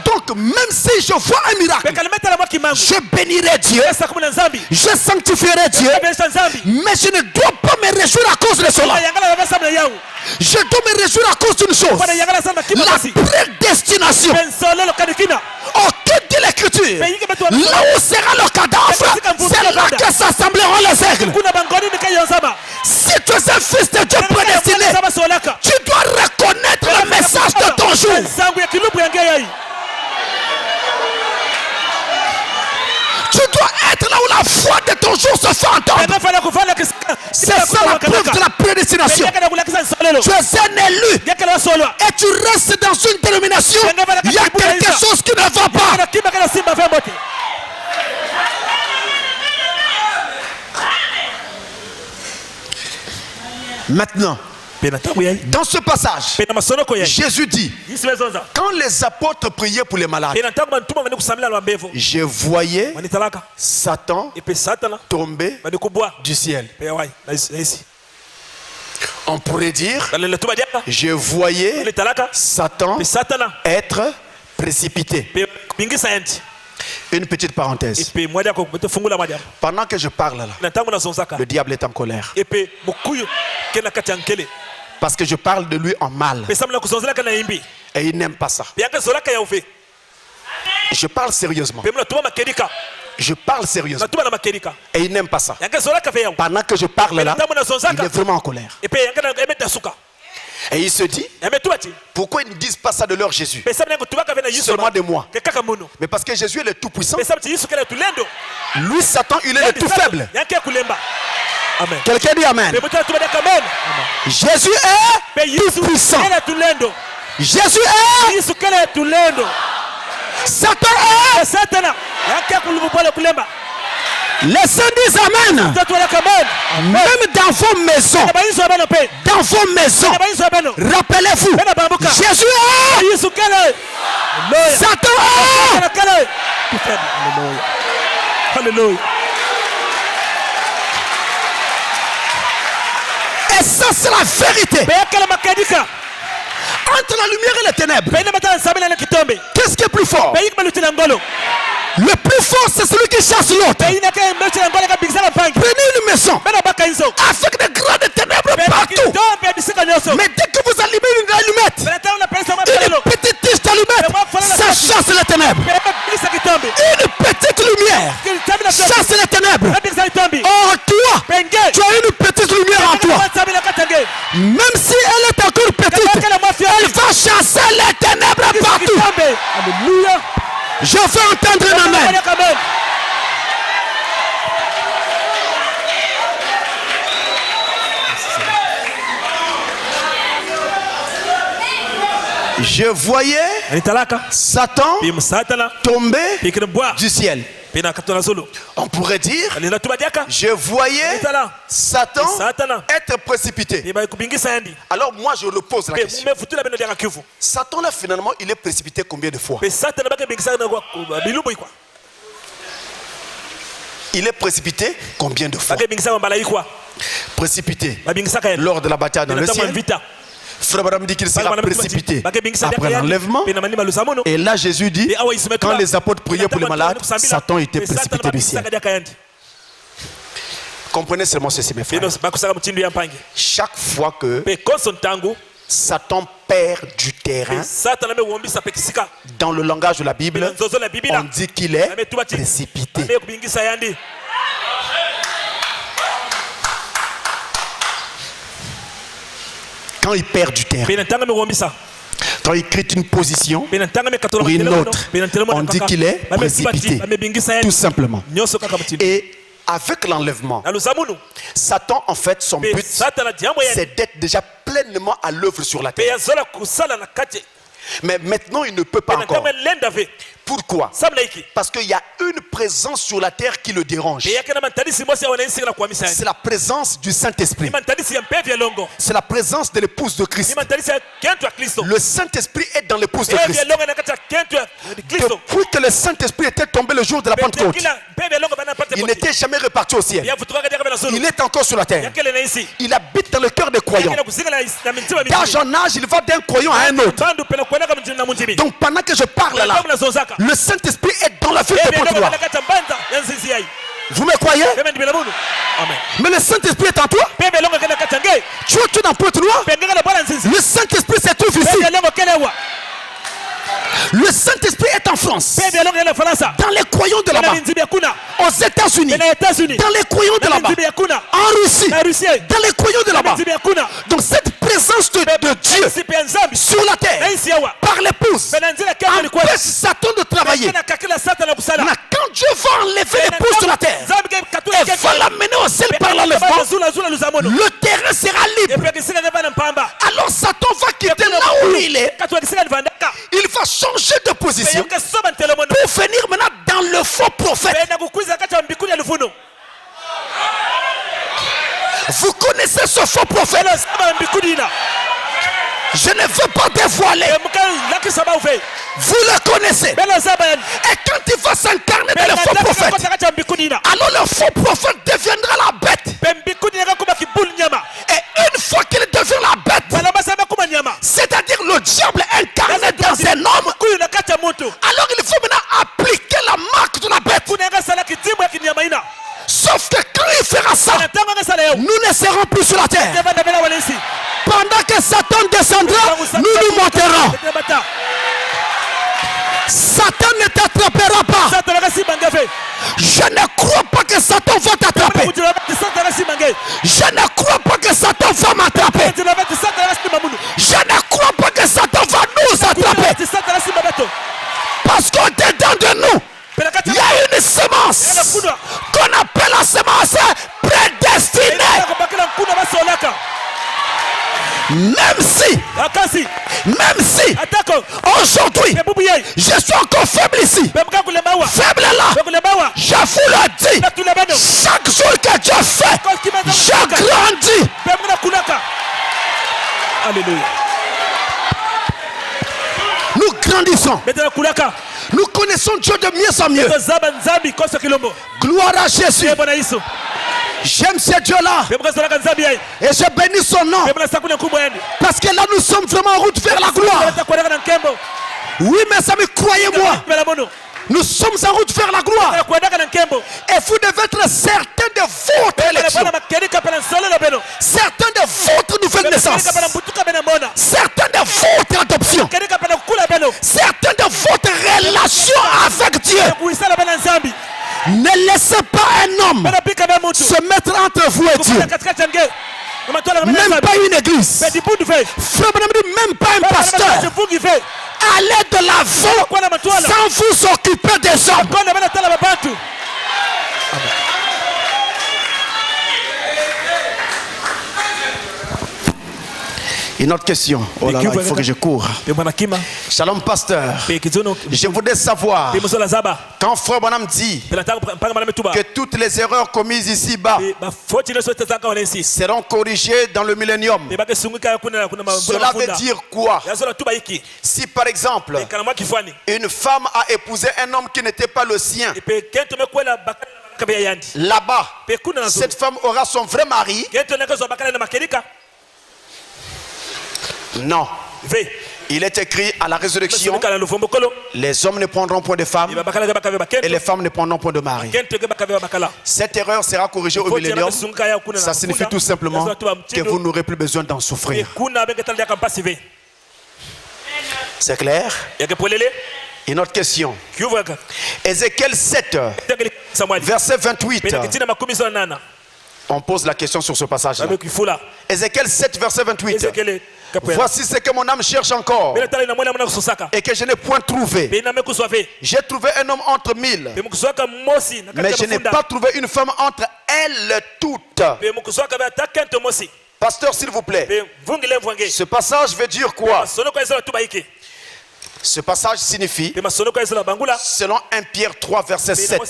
Donc même si je vois un miracle, je bénirai Dieu, je sanctifierai Dieu, mais je ne dois pas me réjouir à cause de cela. Je dois me réjouir à cause d'une chose, la prédestination. Oh, que dit l'Écriture? Là où sera le cadavre, c'est là que s'assembleront les aigles. Si tu es un fils de Dieu prédestiné, tu dois reconnaître le message de ton jour. Tu dois être là où la foi de ton jour se fait entendre. C'est ça la preuve de la prédestination. Tu es un élu et tu restes dans une dénomination. Il y a quelque chose qui ne va pas. Maintenant, dans ce passage, Jésus dit, quand les apôtres priaient pour les malades, je voyais Satan tomber du ciel. On pourrait dire, je voyais Satan être précipité. Une petite parenthèse. Pendant que je parle là, le diable est en colère. Parce que je parle de lui en mal. Et il n'aime pas ça. Je parle sérieusement. Je parle sérieusement. Et il n'aime pas ça. Pendant que je parle là, il est vraiment en colère. Et il se dit, pourquoi ils ne disent pas ça de leur Jésus, seulement de moi? Mais parce que Jésus est le tout puissant. Lui, Satan, il est le tout faible. Amen. Quelqu'un dit Amen. Jésus est tout puissant. Jésus est. Satan est. Les saints disent Amen. Même dans vos maisons, rappelez-vous, Jésus est. Satan est. Alléluia. Et ça, c'est la vérité. Entre la lumière et les ténèbres, qu'est-ce qui est plus fort? Le plus fort, c'est celui qui chasse l'autre. Prenez une maison avec des grandes ténèbres partout. chasse les ténèbres. Une petite lumière chasse les ténèbres. Or toi, tu as une petite lumière en toi. Même si elle est encore petite, elle va chasser les ténèbres partout.
Alléluia.
Je veux entendre un amen. Je voyais Satan tomber du ciel. On pourrait dire, je voyais Satan être précipité. Alors moi je repose la question. Satan là finalement il est précipité combien de fois? Il est précipité combien de fois? Précipité lors de la bataille dans le ciel. Frère Branham dit qu'il sera précipité après l'enlèvement. Et là Jésus dit, quand les apôtres priaient pour les malades, Satan était précipité du ciel. Comprenez seulement ceci mes frères. Chaque fois que Satan perd du terrain, dans le langage de la Bible, on dit qu'il est précipité. Quand il perd du terrain, quand il quitte une position ou une autre, on dit qu'il est précipité, tout simplement. Et avec l'enlèvement, Satan en fait son but, c'est d'être déjà pleinement à l'œuvre sur la terre. Mais maintenant il ne peut pas encore. Pourquoi? Parce qu'il y a une présence sur la terre qui le dérange. C'est la présence du Saint-Esprit. C'est la présence de l'épouse de Christ. Le Saint-Esprit est dans l'épouse de Christ. Depuis que le Saint-Esprit était tombé le jour de la Pentecôte, il n'était jamais reparti au ciel. Il est encore sur la terre. Il habite dans le cœur des croyants. D'âge en âge, il va d'un croyant à un autre. Donc pendant que je parle là, le Saint-Esprit est dans la ville de Pointe-Noire. Vous me croyez? Mais le Saint-Esprit est en toi. Tu es dans Pointe-Noire. Le Saint-Esprit se trouve ici. Le Saint-Esprit est en France. Dans les croyants de là-bas. Aux États-Unis. Dans les croyants de là-bas. En Russie. Dans les croyants de là-bas. Donc cette présence de Dieu sur la terre par l'épouse empêche Satan de travailler. Maintenant, quand Dieu va enlever l'épouse de la terre et va l'amener au ciel par l'enlèvement, le terrain sera libre. Alors Satan va quitter là où il est. Il va changer de position pour venir maintenant dans le faux prophète. Vous connaissez ce faux prophète? Je ne veux pas dévoiler. Vous le connaissez. Et quand il va s'incarner dans le faux prophète, alors le faux prophète deviendra la bête. Et une fois qu'il devient la bête, c'est-à-dire le diable incarné dans un homme, alors il faut maintenant appliquer la marque de la bête. Sauf que quand il fera ça, nous ne serons plus sur la terre. Pendant que Satan descendra, nous monterons. Satan ne t'attrapera pas. Je ne crois pas que Satan va t'attraper. Je ne crois pas que Satan va m'attraper. Je ne crois pas que Satan va nous attraper. Parce qu'au-dedans de nous, il y a une semence qu'on appelle la semence prédestinée. Même si aujourd'hui je suis encore faible ici, faible là, je vous le dis, chaque jour que Dieu fait, je grandis.
Alléluia.
Nous grandissons. Nous connaissons Dieu de mieux en mieux. Gloire à Jésus. J'aime ce Dieu-là. Et je bénis son nom. Parce que là, nous sommes vraiment en route vers la gloire. Oui, mes amis, croyez-moi. Nous sommes en route vers la gloire. Et vous devez être certains de votre élection. Certains de votre nouvelle naissance. Certains de votre adoption. Certains de votre Ne laissez pas un homme se mettre entre vous et Dieu. Même pas une église. Même pas un pasteur. Allez de l'avant sans vous occuper des hommes. Une autre question. Oh là là, il faut que je cours. Shalom pasteur. Je voudrais savoir, quand Frère Branham dit que toutes les erreurs commises ici-bas seront corrigées dans le millénium, cela veut dire quoi? Si par exemple, une femme a épousé un homme qui n'était pas le sien, là-bas, cette femme aura son vrai mari? Non. Il est écrit à la résurrection, les hommes ne prendront point de femmes et les femmes ne prendront point de mari. Cette erreur sera corrigée au millénium. Ça signifie tout simplement que vous n'aurez plus besoin d'en souffrir. C'est clair? Une autre question. Ézéchiel 7, verset 28. On pose la question sur ce passage-là. Ézéchiel 7, verset 28. Voici ce que mon âme cherche encore et que je n'ai point trouvé. J'ai trouvé un homme entre 1000, mais je n'ai pas trouvé une femme entre elles toutes. Pasteur, s'il vous plaît, ce passage veut dire quoi? Ce passage signifie, selon 1 Pierre 3, verset 7,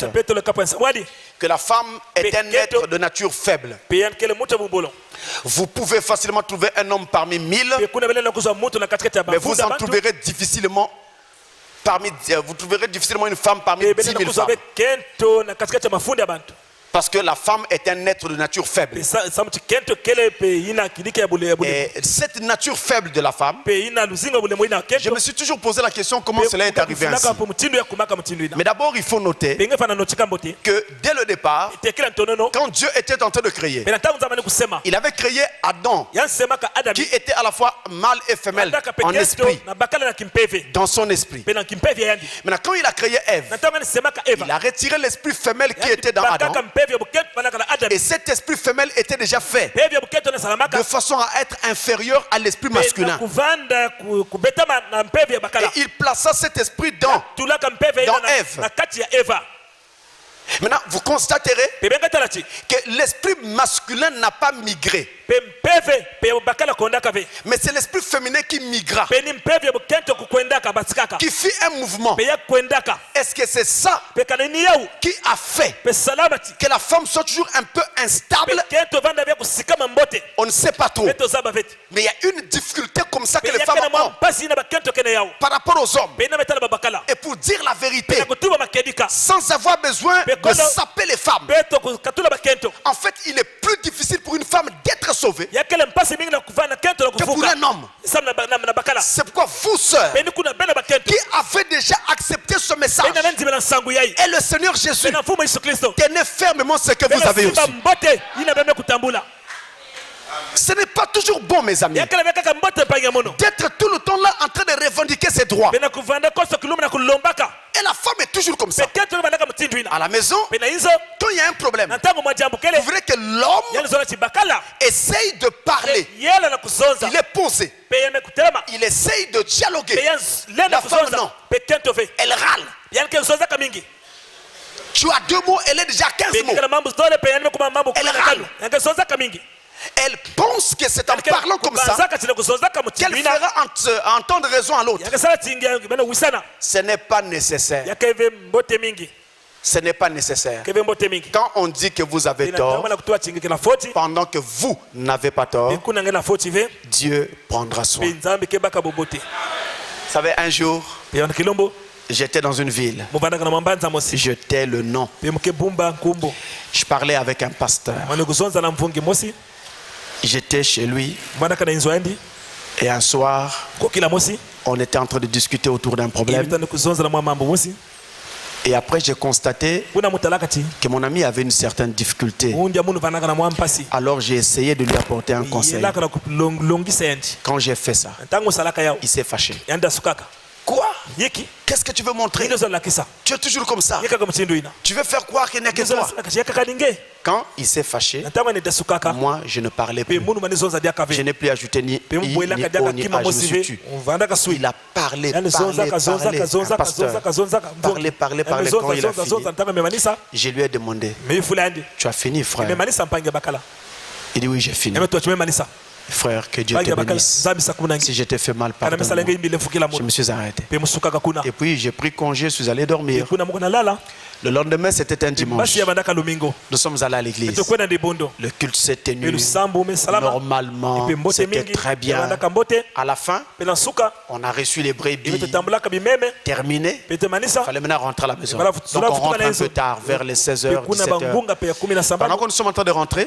que la femme est un être de nature faible. Vous pouvez facilement trouver un homme parmi 1000, mais vous en trouverez difficilement une femme parmi 10 000 femmes. Parce que la femme est un être de nature faible. Et cette nature faible de la femme, je me suis toujours posé la question comment cela est arrivé ainsi. Mais d'abord, il faut noter que dès le départ, quand Dieu était en train de créer, il avait créé Adam, qui était à la fois mâle et femelle en esprit, dans son esprit. Maintenant, quand il a créé Ève, il a retiré l'esprit femelle qui était dans Adam. Et cet esprit femelle était déjà fait de façon à être inférieur à l'esprit masculin. Et il plaça cet esprit dans Ève. Maintenant, vous constaterez que l'esprit masculin n'a pas migré. Mais c'est l'esprit féminin qui migra, qui fit un mouvement. Est-ce que c'est ça qui a fait que la femme soit toujours un peu instable? On ne sait pas trop. Mais il y a une difficulté comme ça que les femmes ont par rapport aux hommes. Et pour dire la vérité, sans avoir besoin de saper les femmes, en fait, il est plus difficile pour une femme d'être sauvée que pour un homme. C'est pourquoi vous, sœurs, qui avez déjà accepté ce message, et le Seigneur Jésus, tenez fermement ce que vous avez reçu. Ce n'est pas toujours bon, mes amis, d'être tout le temps là en train de revendiquer ses droits. Et la femme est toujours comme ça. À la maison, quand il y a un problème, vous verrez que l'homme essaye de parler. Il est posé. Il essaye de dialoguer. La femme, non. Elle râle. Tu as 2 mots, elle est déjà 15 mots. Elle râle. Elle pense que c'est en parlant comme ça qu'elle fera entendre raison à l'autre. Ce n'est pas nécessaire. Ce n'est pas nécessaire. Quand on dit que vous avez tort, pendant que vous n'avez pas tort, Dieu prendra soin. Vous savez, un jour, j'étais dans une ville. Je tais le nom. Je parlais avec un pasteur. J'étais chez lui. Et un soir, on était en train de discuter autour d'un problème. Et après, j'ai constaté que mon ami avait une certaine difficulté. Alors, j'ai essayé de lui apporter un conseil. Quand j'ai fait ça, il s'est fâché. Quoi? Qu'est-ce que tu veux montrer? Tu es toujours comme ça. Tu veux faire croire qu'il n'est que toi. Quand il s'est fâché, moi je ne parlais plus. Je n'ai plus ajouté ni I, ni O, ni A, je me suis tu. Il a parlé, parlé. Quand il a fini, je lui ai demandé, tu as fini, frère? Il dit oui, j'ai fini. Frère, que Dieu te bénisse. Si je t'ai fait mal, pardonne-moi. Je me suis arrêté. Et puis j'ai pris congé, je suis allé dormir. Le lendemain, c'était un dimanche. Nous sommes allés à l'église. Le culte s'est tenu normalement. C'était très bien. À la fin, on a reçu les brebis. Terminé. Il fallait maintenant rentrer à la maison. Donc on rentre un peu tard, vers les 16h, 17h. Pendant que nous sommes en train de rentrer,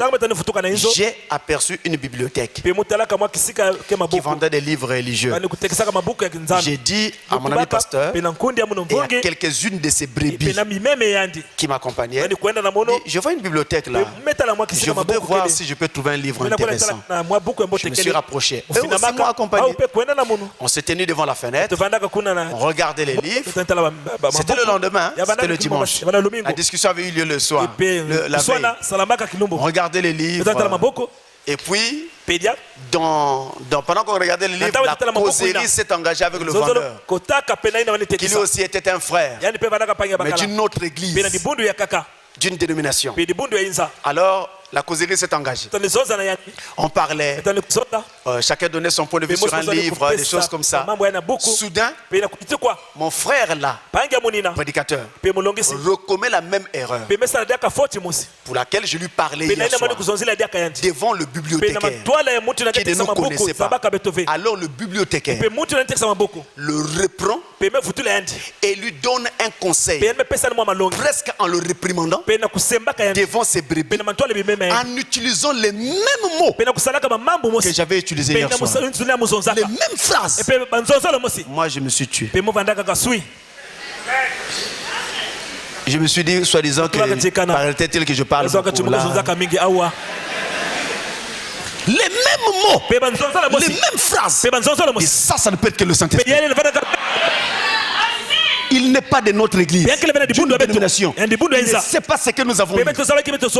j'ai aperçu une bibliothèque qui vendait des livres religieux. J'ai dit à mon ami pasteur, et à quelques-unes de ces brebis qui m'accompagnaient, je vois une bibliothèque là, je voudrais voir si je peux trouver un livre intéressant. Je me suis rapproché. Eux aussi m'ont accompagné. On s'est tenu devant la fenêtre, on regardait les livres. C'était le lendemain, c'était le dimanche. La discussion avait eu lieu le soir, la veille. On regardait les livres. Et puis, pendant qu'on regardait le livre, la causerie s'est engagée avec le vendeur, qui lui aussi était un frère, mais d'une autre église, d'une dénomination. Alors, la causerie s'est engagée. On parlait, chacun donnait son point de vue sur un livre, des choses comme ça. Soudain, mon frère là, prédicateur, recommet la même erreur pour laquelle je lui parlais hier soir, devant le bibliothécaire qui ne nous connaissait pas. Alors le bibliothécaire le reprend et lui donne un conseil, presque en le réprimandant devant ses brebis, en utilisant les mêmes mots que j'avais utilisés hier soir. Les mêmes phrases. Moi, je me suis tué. Je me suis dit, soi-disant, que paraît-il que je parle beaucoup là. Les mêmes mots, les mêmes phrases. Et ça ne peut être que le Saint-Esprit. Il n'est pas de notre église, d'une dénomination. Il ne sait pas ce que nous avons dit.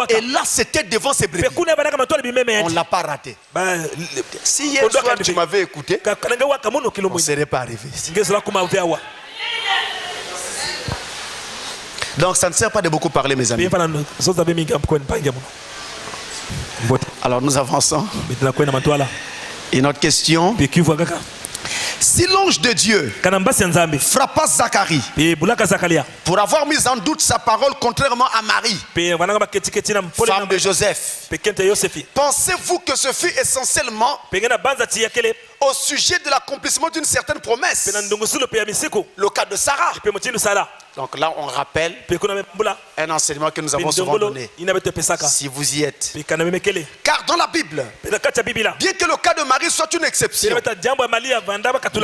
Et là, c'était devant ses brebis. On ne l'a pas raté. Si hier soir tu m'avais écouté, on ne serait pas arrivé ici. Donc ça ne sert pas de beaucoup parler, mes amis. Alors nous avançons. Une autre question. Si l'ange de Dieu frappa Zacharie pour avoir mis en doute sa parole contrairement à Marie, femme de Joseph, pensez-vous que ce fut essentiellement au sujet de l'accomplissement d'une certaine promesse, le cas de Sarah? Donc là on rappelle un enseignement que nous avons souvent donné, si vous y êtes. Car dans la Bible, bien que le cas de Marie soit une exception,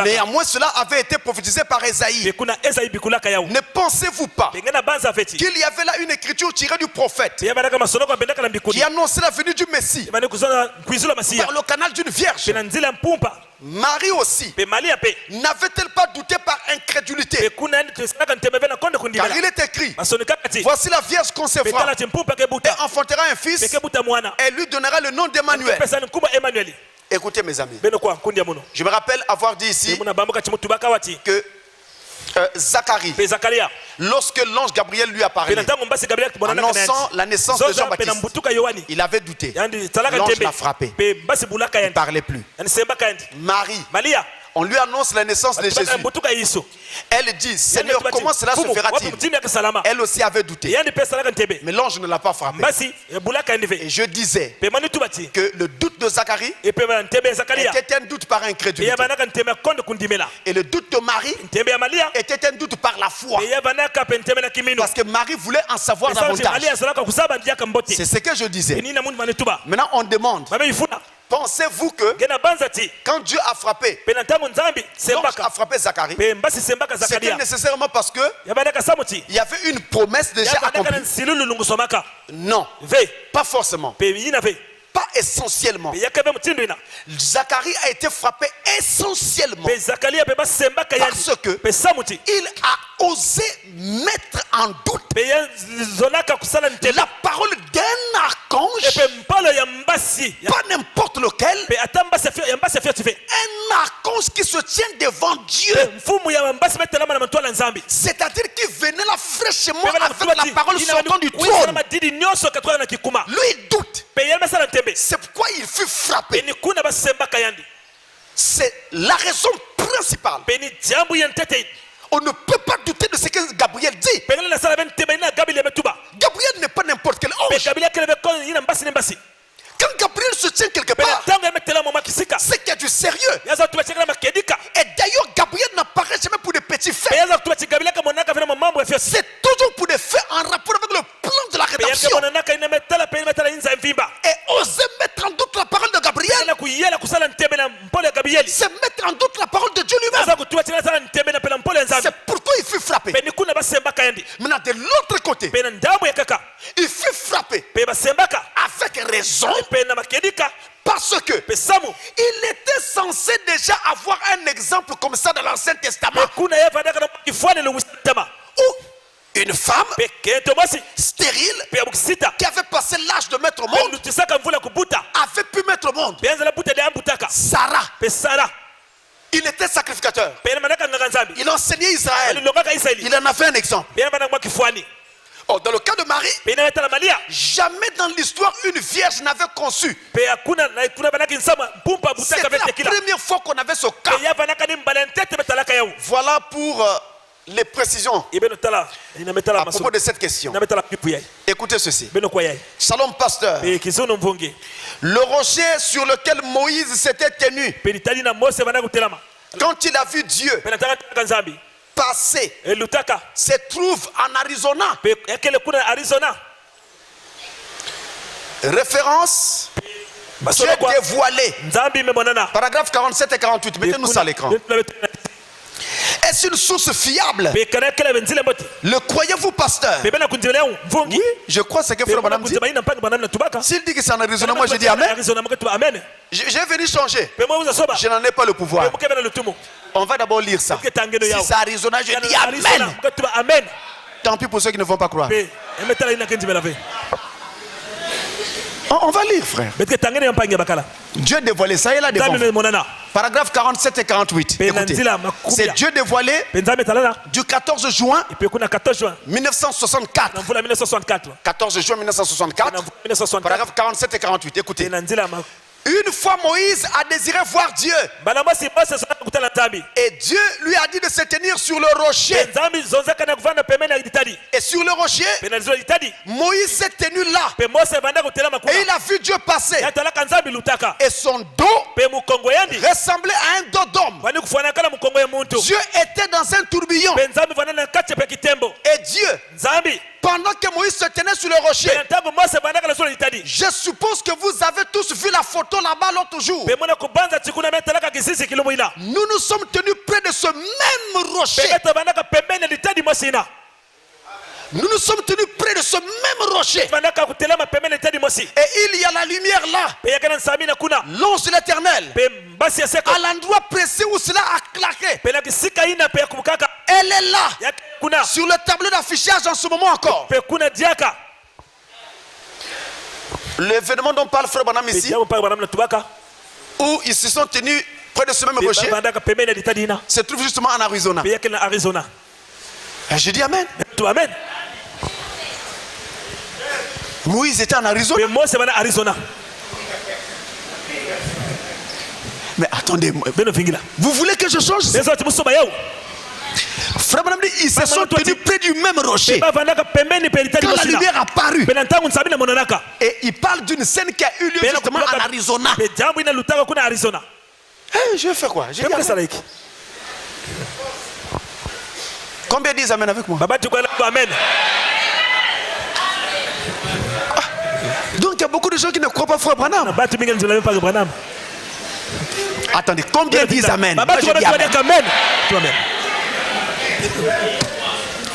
néanmoins cela avait été prophétisé par Esaïe. Ne pensez-vous pas qu'il y avait là une écriture tirée du prophète qui annonçait la venue du Messie par le canal d'une vierge? Marie aussi n'avait-elle pas douté par incrédulité? Car il est écrit, voici la vierge concevra et enfantera un fils et lui donnera le nom d'Emmanuel. Écoutez mes amis, je me rappelle avoir dit ici que Zacharie, lorsque l'ange Gabriel lui apparaît annonçant la naissance de Jean-Baptiste, il avait douté. L'ange l'a frappé. Il ne parlait plus. Marie, on lui annonce la naissance de Jésus. Elle dit, Seigneur, comment cela se fera-t-il? Elle aussi avait douté. Mais l'ange ne l'a pas frappé. Et je disais que le doute de Zacharie était un doute par incrédulité. Et le doute de Marie était un doute par la foi. Parce que Marie voulait en savoir davantage. C'est ce que je disais. Maintenant on demande, pensez-vous que quand Dieu a frappé, l'ange a frappé Zacharie, c'était nécessairement parce que il y avait une promesse déjà accomplie? Non, pas forcément. pas essentiellement. Zacharie a été frappé essentiellement parce que il a osé mettre en doute la parole d'un archange, pas n'importe lequel, un archange qui se tient devant Dieu, c'est-à-dire qui venait là fraîchement avec la parole sortant du trône. Lui il doute. C'est pourquoi il fut frappé. C'est la raison principale. On ne peut pas douter de ce que Gabriel dit. Gabriel n'est pas n'importe quel ange. Quand Gabriel se tient quelque part, c'est qu'il y a du sérieux. Et d'ailleurs, Gabriel n'apparaît jamais pour des petits faits. C'est toujours pour des faits en rapport avec le plan de la rédemption. Et oser mettre en doute la parole de Gabriel, c'est mettre en doute la parole de Dieu lui-même. C'est pourquoi il fut frappé. Maintenant, de l'autre côté, il fut frappé avec raison. Parce que il était censé déjà avoir un exemple comme ça dans l'Ancien Testament, où une femme stérile qui avait passé l'âge de mettre au monde avait pu mettre au monde Sarah. Il était sacrificateur. Il enseignait Israël. Il en a fait un exemple. Oh, dans le cas de Marie, jamais dans l'histoire une vierge n'avait conçu. C'était la première fois qu'on avait ce cas. Voilà pour les précisions à propos de cette question. Écoutez ceci. Shalom pasteur. Le rocher sur lequel Moïse s'était tenu quand il a vu Dieu passer se trouve en Arizona. Référence Dieu dévoilé. Paragraphe 47 et 48. Mettez-nous ça à l'écran. Est-ce une source fiable? Le croyez-vous, pasteur? Oui, je crois ce que Frère Branham dit. S'il dit que c'est en Arizona, moi je dis Amen. J'ai venu changer. Je n'en ai pas le pouvoir. On va d'abord lire ça. Si c'est Arizona, je dis Amen. Tant pis pour ceux qui ne vont pas croire. On va lire, frère. Dieu dévoilé, ça est là devant. Paragraphe 47 et 48. Écoutez, c'est Dieu dévoilé du 14 juin 1964. 14 juin 1964. Paragraphe 47 et 48. Écoutez. Une fois Moïse a désiré voir Dieu. Et Dieu lui a dit de se tenir sur le rocher. Et sur le rocher, Moïse s'est tenu là. Et il a vu Dieu passer. Et son dos ressemblait à un dos d'homme. Dieu était dans un tourbillon. Et Dieu, pendant que Moïse se tenait sur le rocher, je suppose que vous avez tous vu la photo là-bas l'autre jour. Nous nous sommes tenus près de ce même rocher. Nous nous sommes tenus près de ce même rocher. Et il y a la lumière là. L'ange de l'Éternel, à l'endroit précis où cela a claqué, elle est là, sur le tableau d'affichage en ce moment encore. L'événement dont parle Frère Branham ici, où ils se sont tenus près de ce même rocher, se trouve justement en Arizona. Et je dis Amen. Moïse était en Arizona. Mais attendez, vous voulez que je change? Frère Branham dit, ils se sont tenus près du même rocher quand la lumière a apparu. Et il parle d'une scène qui a eu lieu justement en Arizona. Je vais faire quoi? Combien disent Amen avec moi? Donc il y a beaucoup de gens qui ne croient pas Frère Branham. Attendez, combien disent Amen?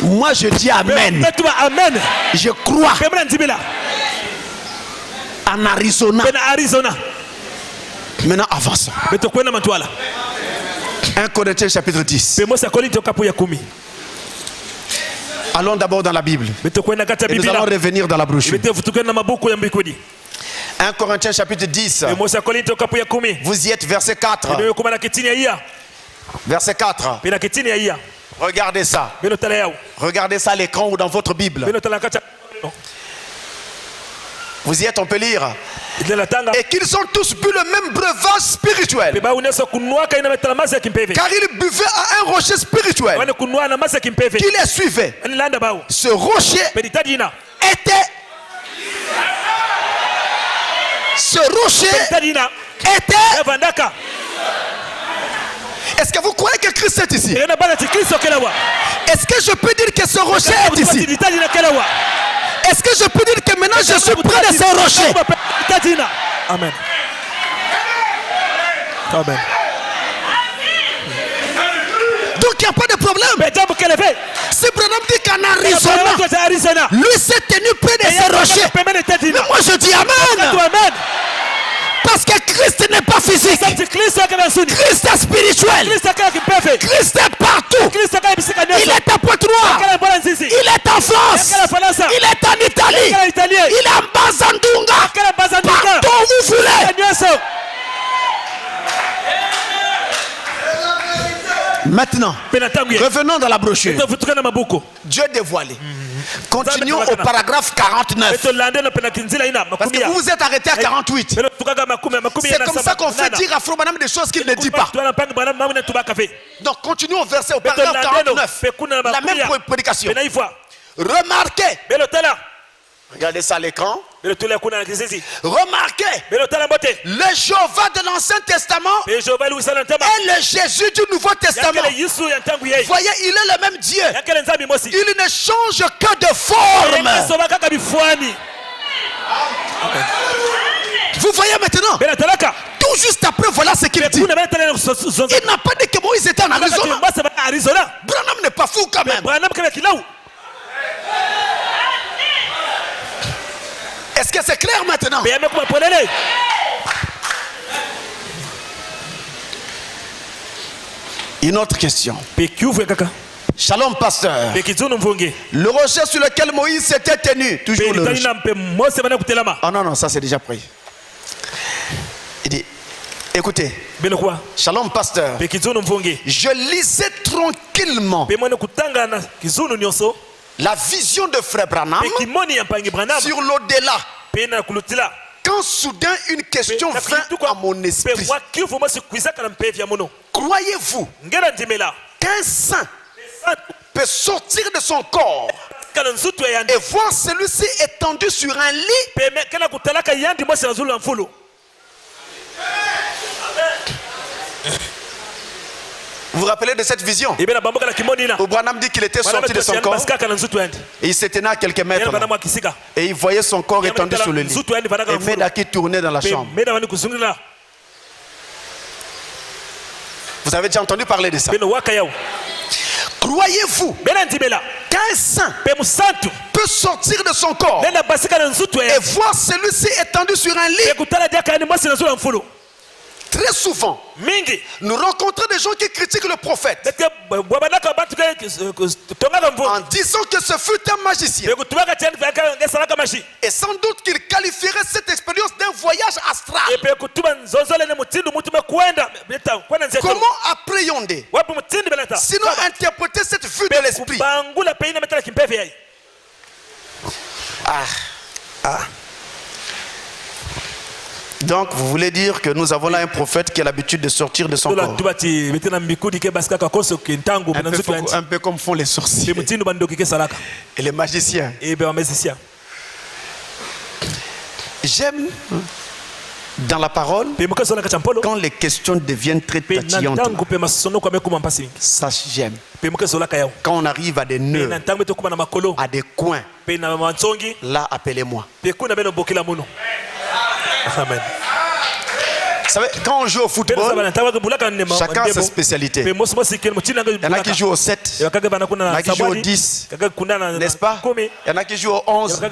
Moi je dis Amen. Je crois. En Arizona. Maintenant, avançons. 1 Corinthiens chapitre 10. Allons d'abord dans la Bible. Et nous allons revenir dans la brochure. 1 Corinthiens chapitre 10. Vous y êtes, verset 4. Verset 4. Regardez ça. Regardez ça à l'écran ou dans votre Bible. Vous y êtes, on peut lire. Et qu'ils ont tous bu le même breuvage spirituel. Car ils buvaient à un rocher spirituel qui les suivait. Ce rocher était... Ce rocher était... Est-ce que vous croyez que Christ est ici? Est-ce que je peux dire que ce rocher est ici? Est-ce que je peux dire que maintenant je suis près de ce rocher?
Amen. Amen.
Donc il n'y a pas de problème. Si Branham dit qu'en Arizona, lui s'est tenu près de ce rocher. Mais moi je dis Amen. Parce que Christ n'est pas physique. Christ est spirituel. Christ est partout. Il est à Pointe-Noire. Il est en France. Il est en Italie. Il est en Bazandunga. Partout où vous voulez. Maintenant, revenons dans la brochure. Dieu dévoilé. Continuons au paragraphe 49. Parce que vous vous êtes arrêté à 48. C'est comme ça qu'on fait dire à Frère Branham des choses qu'il ne dit pas. Donc continuons au verset, au paragraphe 49. La même prédication. Remarquez. Regardez ça à l'écran. Remarquez, le Jéhovah de l'Ancien Testament et le Jésus du Nouveau Testament. Voyez, il est le même Dieu. Il ne change que de forme. Vous voyez maintenant? Tout juste après, voilà ce qu'il dit. Il n'a pas dit que Moïse était en Arizona. Branham n'est pas fou quand même. Est-ce que c'est clair maintenant? Une autre question. Shalom pasteur. Le rocher sur lequel Moïse s'était tenu. Toujours le rocher. Oh non, ça c'est déjà pris. Il dit, écoutez. Shalom pasteur. Je lisais tranquillement la vision de Frère Branham sur l'au-delà. Quand soudain une question vint à mon esprit. Croyez-vous qu'un saint peut sortir de son corps et voir celui-ci étendu sur un lit? Vous vous rappelez de cette vision? Branham dit qu'il était sorti de son corps et il se tenait à quelques mètres là. Et il voyait son corps étendu sur le lit et Meda qui tournait dans la chambre. Vous avez déjà entendu parler de ça? Croyez-vous qu'un saint peut sortir de son corps et voir celui-ci étendu sur un lit? Très souvent, nous rencontrons des gens qui critiquent le prophète en disant que ce fut un magicien. Et sans doute qu'il qualifierait cette expérience d'un voyage astral. Comment appréhender, sinon interpréter cette vue de l'esprit? Donc vous voulez dire que nous avons là un prophète qui a l'habitude de sortir de son corps, un peu comme font les sorciers et les magiciens. J'aime dans la parole quand les questions deviennent très tatillantes. Ça j'aime. Quand on arrive à des nœuds, à des coins, là appelez-moi. Amen. Vous savez, quand on joue au football, chacun a sa spécialité. Il y en a qui jouent au 7, il y en a qui jouent au 10, n'est-ce pas? Il y en a qui jouent au 11, il y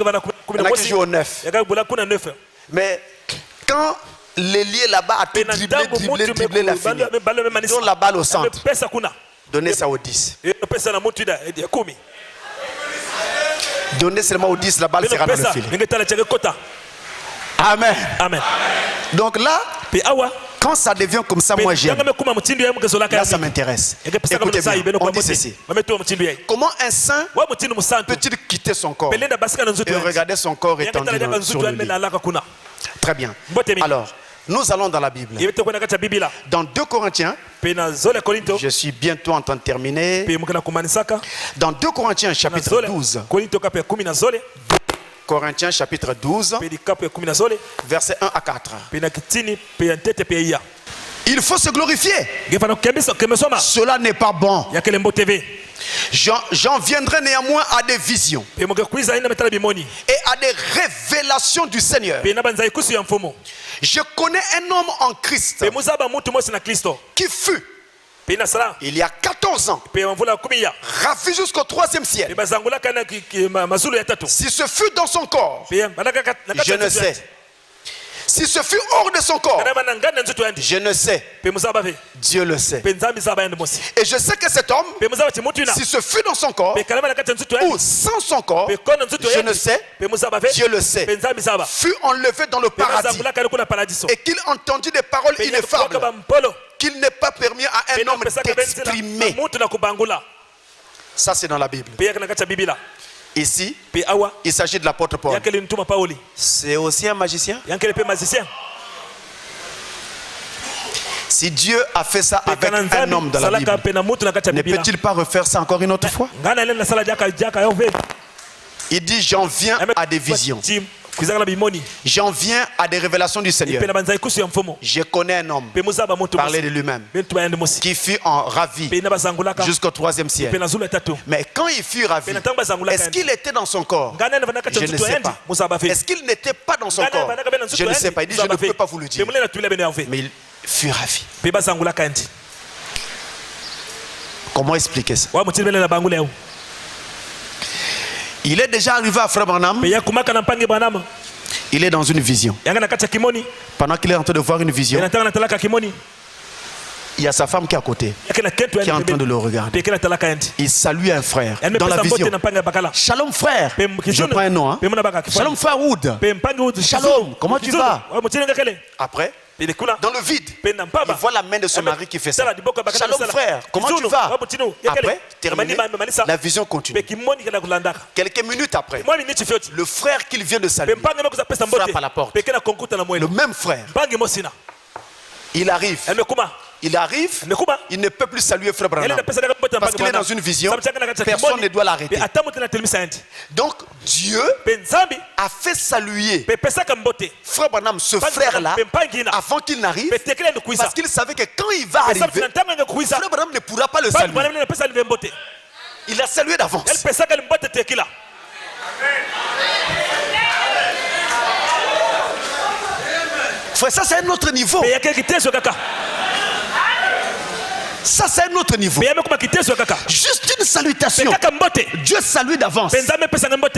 en a qui jouent au 9. Mais quand l'ailier là-bas a tout dribblé la finale, donne la balle au centre. Donnez ça au 10. Donnez seulement au 10, la balle sera dans le filet. Amen.
Amen.
Donc là, quand ça devient comme ça, moi j'aime. Là, ça m'intéresse. Écoutez bien, on dit ceci. Comment un saint peut-il quitter son corps et regarder son corps étendu sur le lit? Très bien. Alors, nous allons dans la Bible. Dans 2 Corinthiens, je suis bientôt en train de terminer. Dans 2 Corinthiens chapitre 12. Corinthiens chapitre 12, versets 1 à 4. Il faut se glorifier. Cela n'est pas bon. J'en viendrai néanmoins à des visions et à des révélations du Seigneur. Je connais un homme en Christ qui fut, il y a 14 ans, ravi jusqu'au 3e ciel. Si ce fut dans son corps, je ne sais. Si ce fut hors de son corps, je ne sais. Dieu le sait. Et je sais que cet homme, si ce fut dans son corps ou sans son corps, je ne sais. Dieu le sait. Fut enlevé dans le paradis et qu'il entendit des paroles ineffables qu'il n'est pas permis à un homme d'exprimer. Ça, c'est dans la Bible. Ici, il s'agit de l'apôtre Paul. C'est aussi un magicien. Si Dieu a fait ça avec un homme dans la Bible, ne peut-il pas refaire ça encore une autre fois? Il dit, j'en viens à des visions. J'en viens à des révélations du Seigneur. Je connais un homme, parler de lui-même, qui fut en ravi jusqu'au 3e ciel. Mais quand il fut ravi, est-ce qu'il était dans son corps? Je ne sais pas. Est-ce qu'il n'était pas dans son corps? Je ne sais pas. Il dit, je ne peux pas vous le dire. Mais il fut ravi. Comment expliquer ça? Il est déjà arrivé à Frère Branham. Il est dans une vision. Pendant qu'il est en train de voir une vision, il y a sa femme qui est à côté, qui est en train de le regarder. Il salue un frère dans la vision. Shalom frère. Je prends un nom. Shalom frère Wood. Shalom, comment tu vas? Après, dans le vide, il voit la main de son mari qui fait ça. Shalom frère, comment tu vas? Après, terminé, la vision continue. Quelques minutes après, le frère qu'il vient de saluer frappe à la porte. Le même frère. Il arrive. Il ne peut plus saluer Frère Branham parce qu'il est dans une vision. Personne ne doit l'arrêter. Donc Dieu a fait saluer Frère Branham, ce frère-là, avant qu'il n'arrive, parce qu'il savait que quand il va arriver, Frère Branham ne pourra pas le saluer. Il a salué d'avance. Frère, ça c'est un autre niveau. Ça c'est un autre niveau. Juste une salutation. Dieu salue d'avance.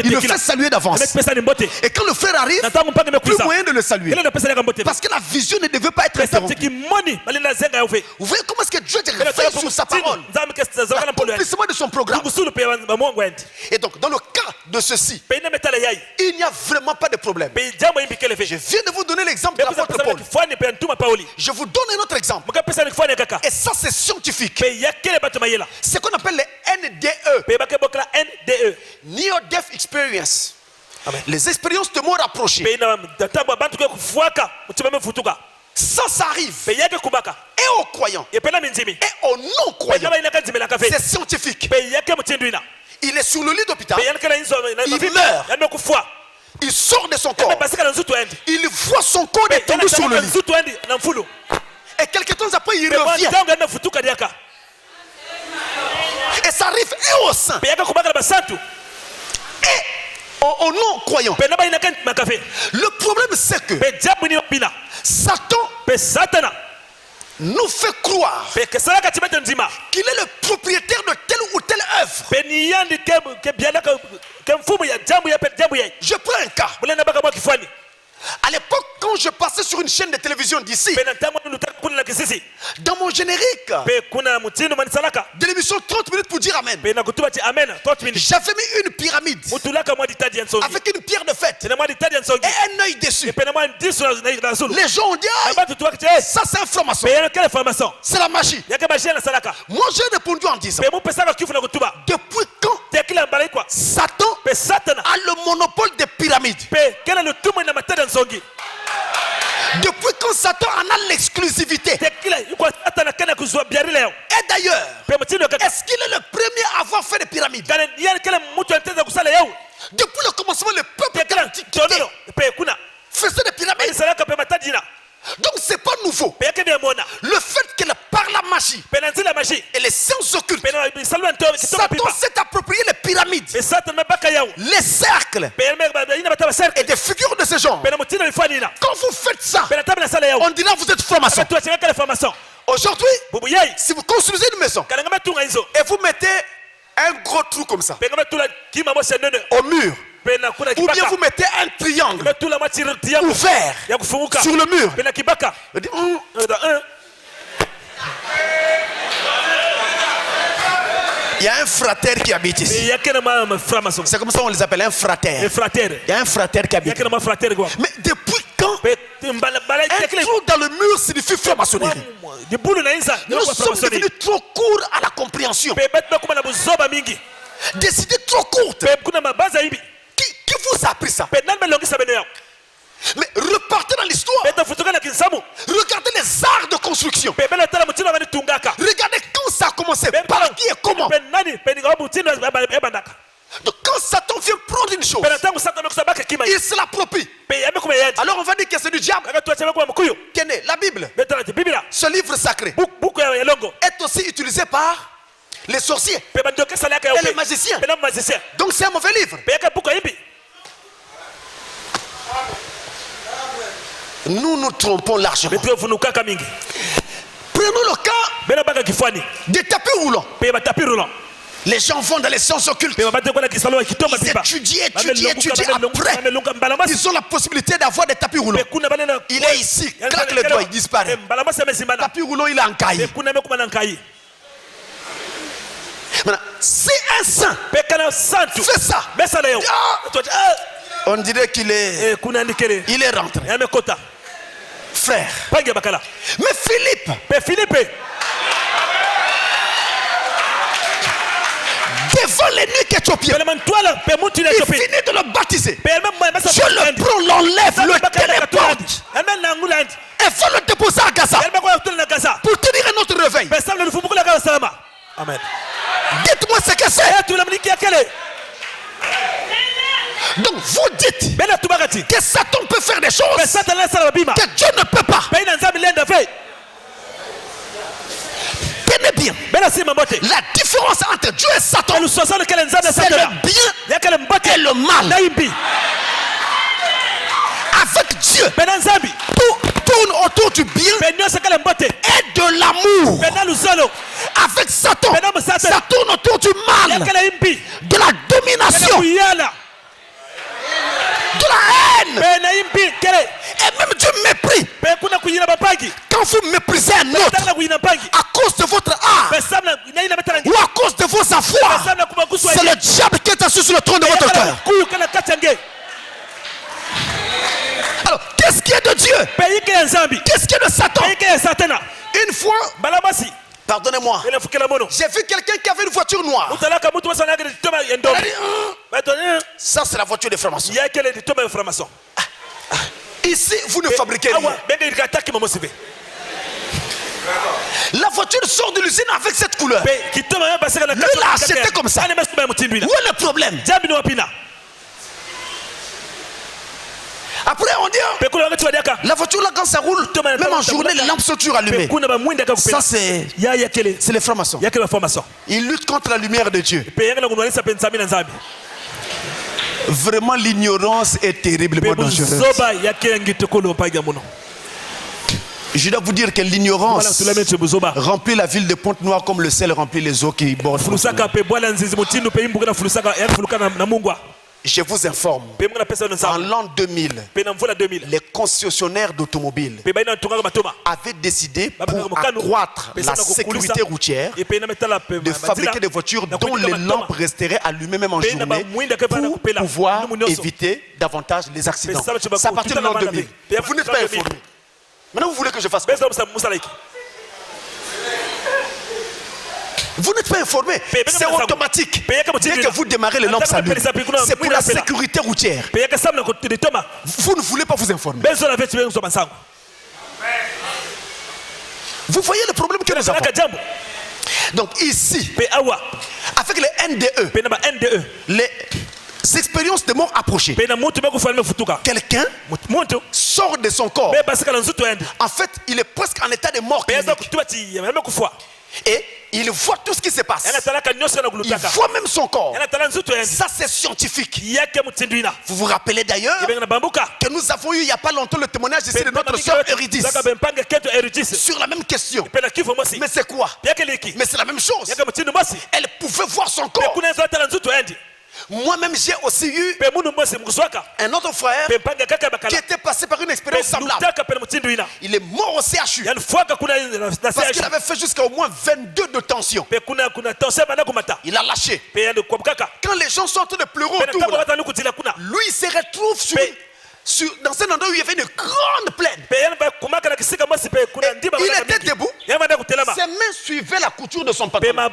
Il le fait saluer d'avance. Et quand le frère arrive, plus moyen de le saluer. Parce que la vision ne devait pas être interrompue. Vous voyez comment est-ce que Dieu réfère sur sa parole, l'accomplissement de son programme. Et donc dans le cas de ceci, il n'y a vraiment pas de problème. Je viens de vous donner l'exemple de l'apôtre Paul. Je vous donne un autre exemple. Et ça c'est scientifique. C'est qu'on appelle les NDE. Near Death Experience. Les expériences de mort rapprochée. Ça arrive. Et aux croyants. Et aux non-croyants. C'est scientifique. Il est sur le lit d'hôpital. Il meurt. Il sort de son corps. Il voit son corps étendu sur le lit. Et quelques temps après, il revient. Et ça arrive et au saint. Et aux non-croyants. Le problème, c'est que Satan nous fait croire qu'il est le propriétaire de telle ou telle œuvre. Je prends un cas. À l'époque, quand je passais sur une chaîne de télévision d'ici, dans mon générique de l'émission 30 minutes pour dire Amen, j'avais mis une pyramide avec une pierre de fête et un œil dessus. Les gens ont dit, ça c'est un franc-maçon, c'est la magie. Moi j'ai répondu en disant, depuis quand Satan a le monopole des pyramides? Depuis quand Satan en a l'exclusivité? Et d'ailleurs, est-ce qu'il est le premier à avoir fait des pyramides? Depuis le commencement, le peuple faisait des pyramides. Donc c'est pas nouveau. Le fait que par la magie et les sciences occultes, Satan s'est approprié les pyramides, les cercles et des figures de ce genre. Quand vous faites ça, on dira vous êtes franc-maçon. Aujourd'hui, si vous construisez une maison et vous mettez un gros trou comme ça au mur, ou bien vous mettez un triangle ouvert sur le mur, il y a un frater qui habite ici. C'est comme ça on les appelle, un frater. Il y a un frater qui habite. Mais depuis quand un trou dans le mur signifie franc-maçonnerie? Nous sommes devenus trop courts à la compréhension. Décidez trop courte. Qui vous a appris ça? Mais repartez dans l'histoire. Regardez les arts de construction. Regardez quand ça a commencé. Par qui et comment. Donc quand Satan vient prendre une chose, il se l'approprie. Alors on va dire que c'est du diable. Tenez, la Bible, ce livre sacré, est aussi utilisé par les sorciers et les magiciens. Donc c'est un mauvais livre. Nous nous trompons largement. Prenons le cas des tapis roulants. Les gens vont dans les sciences occultes. Ils étudient. Après, ils ont la possibilité d'avoir des tapis roulants. Il est ici, claque les doigts, il disparaît. Tapis roulant, il est encaillé. Maintenant, si un saint fait ça, on dirait qu'il est rentré. Frère. Mais Philippe, devant l'ennemi éthiopien, il finit de le baptiser. Je le prends, l'enlève, le téléporte et faut le déposer à Gaza pour tenir un autre réveil.
Amen.
Dites-moi ce que c'est. Donc vous dites que Satan peut faire des choses que Dieu ne peut pas. Tenez bien, la différence entre Dieu et Satan, c'est le bien et le mal. Avec Dieu, tout tourne autour du bien et de l'amour. Avec Satan, ça tourne autour du mal, de la domination, de la haine et même du mépris. Quand vous méprisez un autre à cause de votre art ou à cause de vos avoirs, c'est le diable qui est assis sur le trône de votre cœur. Alors, qu'est-ce qui est de Dieu? Qu'est-ce qui est de Satan? Une fois, pardonnez-moi, j'ai vu quelqu'un qui avait une voiture noire. Ça c'est la voiture des francs-maçons. Ici vous ne fabriquez rien. La voiture sort de l'usine avec cette couleur. Lui l'a acheté comme ça. Où est le problème? Après on dit la voiture là quand ça roule, même en journée les lampes sont toujours allumées. Ça c'est les francs-maçons. Ils luttent contre la lumière de Dieu. Vraiment l'ignorance est terriblement dangereuse. Je dois vous dire que l'ignorance remplit la ville de Pointe-Noire comme le sel remplit les eaux qui bordent. Je vous informe, en l'an 2000, les concessionnaires d'automobiles avaient décidé, pour accroître la sécurité routière, de fabriquer des voitures dont les lampes resteraient allumées même en journée pour pouvoir éviter davantage les accidents. C'est à partir de l'an 2000. Vous n'êtes pas informé. Maintenant, vous voulez que je fasse quoi? Vous n'êtes pas informé. C'est automatique. Dès que vous démarrez, les lampes s'allument. C'est pour la sécurité routière. Vous ne voulez pas vous informer. Vous voyez le problème que nous avons. Donc ici, avec les NDE, les expériences de mort approchées, quelqu'un sort de son corps. En fait, il est presque en état de mort clinique. Et il voit tout ce qui se passe. Il voit même son corps. Ça, c'est scientifique. Vous vous rappelez d'ailleurs que nous avons eu il n'y a pas longtemps le témoignage ici de notre soeur Eurydice sur la même question. Mais c'est quoi? Mais c'est la même chose. Elle pouvait voir son corps. Moi-même, j'ai aussi eu un autre frère qui était passé par une expérience semblable. Il est mort au CHU parce qu'il avait fait jusqu'à au moins 22 de tension. Il a lâché. Quand les gens sont en train de pleurer autour, lui, il se retrouve dans un endroit où il y avait une grande plaine. Il était debout. Ses mains suivaient la couture de son pantalon.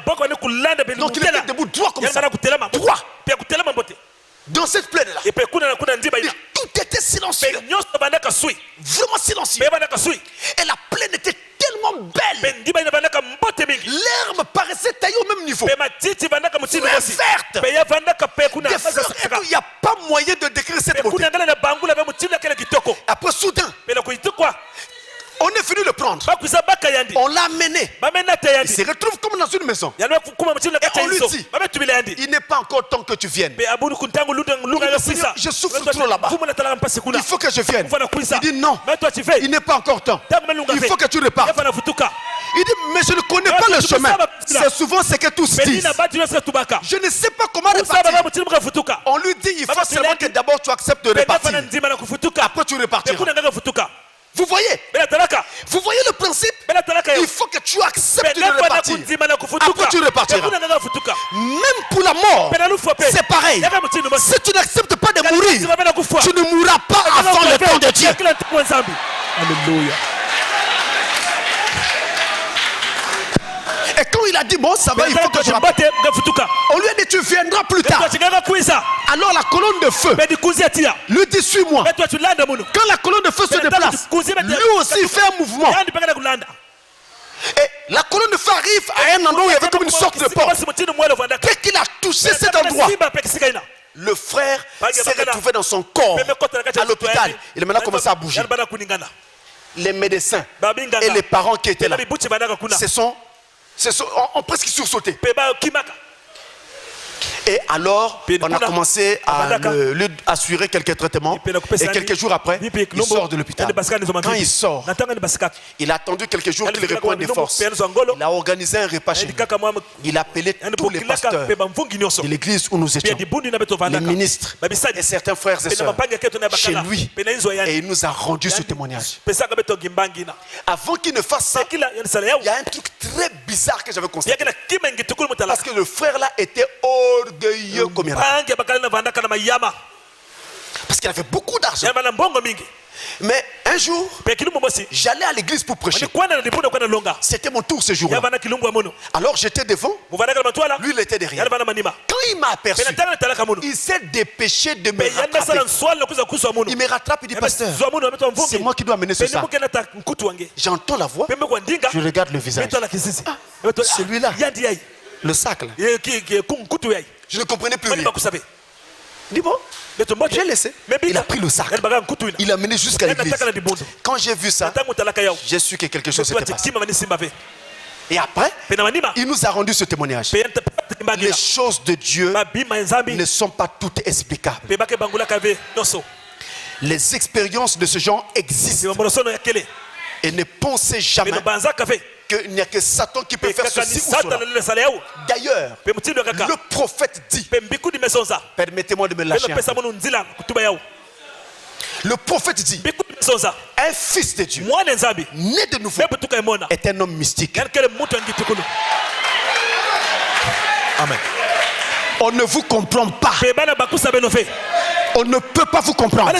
Donc il était debout droit comme ça. Droit. Dans cette plaine-là. Tout était silencieux. Vraiment silencieux. Et la plaine était tellement belle. L'herbe paraissait taillée au même niveau. Fleurs vertes. Des fleurs et tout. Il n'y a pas moyen de décrire cette beauté. Après soudain, on est venu le prendre. On l'a amené. Il se retrouve comme dans une maison. Et on lui dit, il n'est pas encore temps que tu viennes. Je souffre trop là-bas. Il faut que je vienne. Il dit non, il n'est pas encore temps. Il faut que tu repartes. Il dit, mais je ne connais pas le chemin. C'est souvent ce que tous disent. Je ne sais pas comment repartir. On lui dit, il faut seulement que d'abord tu acceptes de repartir. Après tu repartiras. Vous voyez? Vous voyez le principe? Il faut que tu acceptes de repartir. Après tu repartiras. Même pour la mort, c'est pareil. Si tu n'acceptes pas de mourir, tu ne mourras pas avant le temps de Dieu.
Alléluia.
Et quand il a dit, bon, ça va, il faut que je rapporte. On lui a dit, tu viendras plus tard. Alors la colonne de feu lui dit, suis-moi. Quand la colonne de feu se déplace, lui aussi il fait un mouvement. Et la colonne de feu arrive à un endroit où il y avait comme une sorte de porte. Dès qu'il a touché cet endroit, le frère s'est retrouvé dans son corps à l'hôpital. Il a maintenant commencé à bouger. Les médecins et les parents qui étaient là ont presque sursauté. Et alors, on a commencé à lui assurer quelques traitements. Et quelques jours après, il sort de l'hôpital. Quand il sort, il a attendu quelques jours qu'il reprenne des forces. Il a organisé un repas chez lui. Il a appelé tous les pasteurs de l'église où nous étions, les ministres et certains frères et sœurs chez lui. Et il nous a rendu ce témoignage. Avant qu'il ne fasse ça, il y a un truc très bizarre que j'avais constaté. Parce que le frère là était orgueilleux comme il y en a. Parce qu'il avait beaucoup d'argent. Mais un jour, j'allais à l'église pour prêcher. C'était mon tour ce jour-là. Alors j'étais devant, lui il était derrière. Quand il m'a aperçu, il s'est dépêché de me rattraper. Il me rattrape, il dit, pasteur, c'est moi qui dois amener ce sac. J'entends la voix, je regarde le visage. Ah, celui-là, le sac là. Je ne comprenais plus rien. Dis bon, j'ai laissé. Il a pris le sac. Il l'a mené jusqu'à l'église. Quand j'ai vu ça, j'ai su que quelque chose s'était passé. Et après, il nous a rendu ce témoignage. Les choses de Dieu ne sont pas toutes explicables. Les expériences de ce genre existent. Et ne pensez jamais qu'il n'y a que Satan qui peut faire ceci ou cela. D'ailleurs, le prophète dit, permettez-moi de me lâcher un peu. Le prophète dit, un fils de Dieu, né de nouveau, est un homme mystique. Amen. On ne vous comprend pas. On ne peut pas vous comprendre.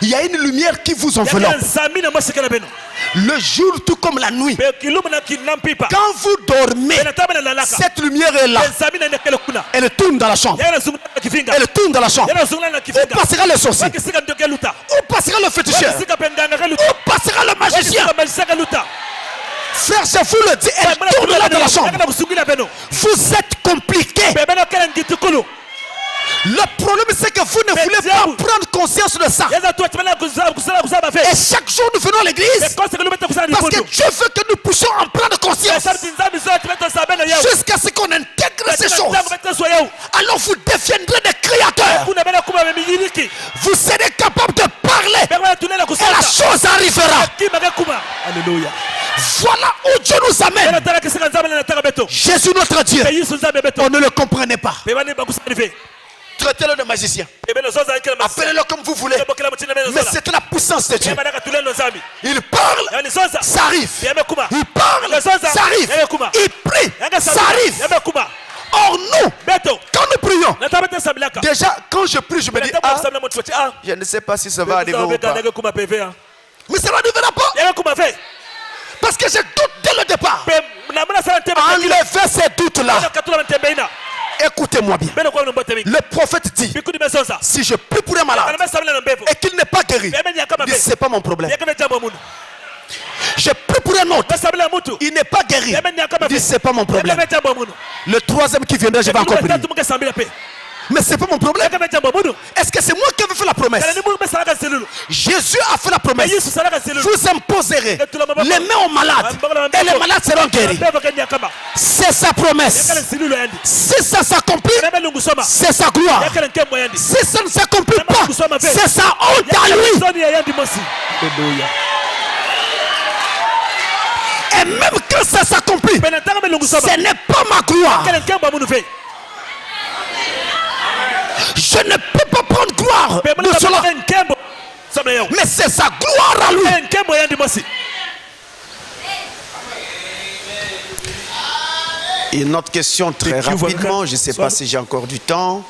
Il y a une lumière qui vous enveloppe. Le jour tout comme la nuit. Quand vous dormez, cette lumière est là. Elle tourne dans la chambre. Elle tourne dans la chambre. Où passera le sorcier? Où passera le féticheur? Où passera le magicien? Frère, je vous le dis, elle tourne là dans la chambre. Vous êtes compliqué. Le problème c'est que vous ne voulez pas prendre conscience de ça. Et chaque jour nous venons à l'église parce que Dieu veut que nous puissions en prendre conscience jusqu'à ce qu'on intègre ces choses. Alors vous deviendrez des créateurs. Vous serez capable de parler et la chose arrivera.
Alléluia.
Voilà où Dieu nous amène. Jésus notre Dieu. On ne le comprenait pas. Traitez-le de magicien. Appelez-le comme vous voulez. Mais c'est la puissance de Dieu. Il parle, ça arrive. Il parle, ça arrive. Il prie, ça arrive. Or nous, quand nous prions, déjà quand je prie, je me dis, je ne sais pas si ça va arriver ou pas. Mais ça n'arrivera pas. Parce que j'ai doute dès le départ. Enlevez ces doutes-là. Écoutez-moi bien. Le prophète dit, si je prie pour un malade et qu'il n'est pas guéri, il dit, c'est pas mon problème. Je prie pour un autre, il n'est pas guéri, il dit, c'est pas mon problème. Le troisième qui viendra, je vais encore prier. Mais c'est pas mon problème. Est-ce que c'est moi qui avais fait la promesse? Jésus a fait la promesse. Vous imposerez les mains aux malades et les malades seront guéris. C'est sa promesse. Si ça s'accomplit, c'est sa gloire. Si ça ne s'accomplit pas, c'est sa honte à lui. Et même quand ça s'accomplit, ce n'est pas ma gloire. Je ne peux pas prendre gloire de cela. Mais c'est sa gloire à lui. Une autre question très rapidement. Je ne sais pas si j'ai encore du temps.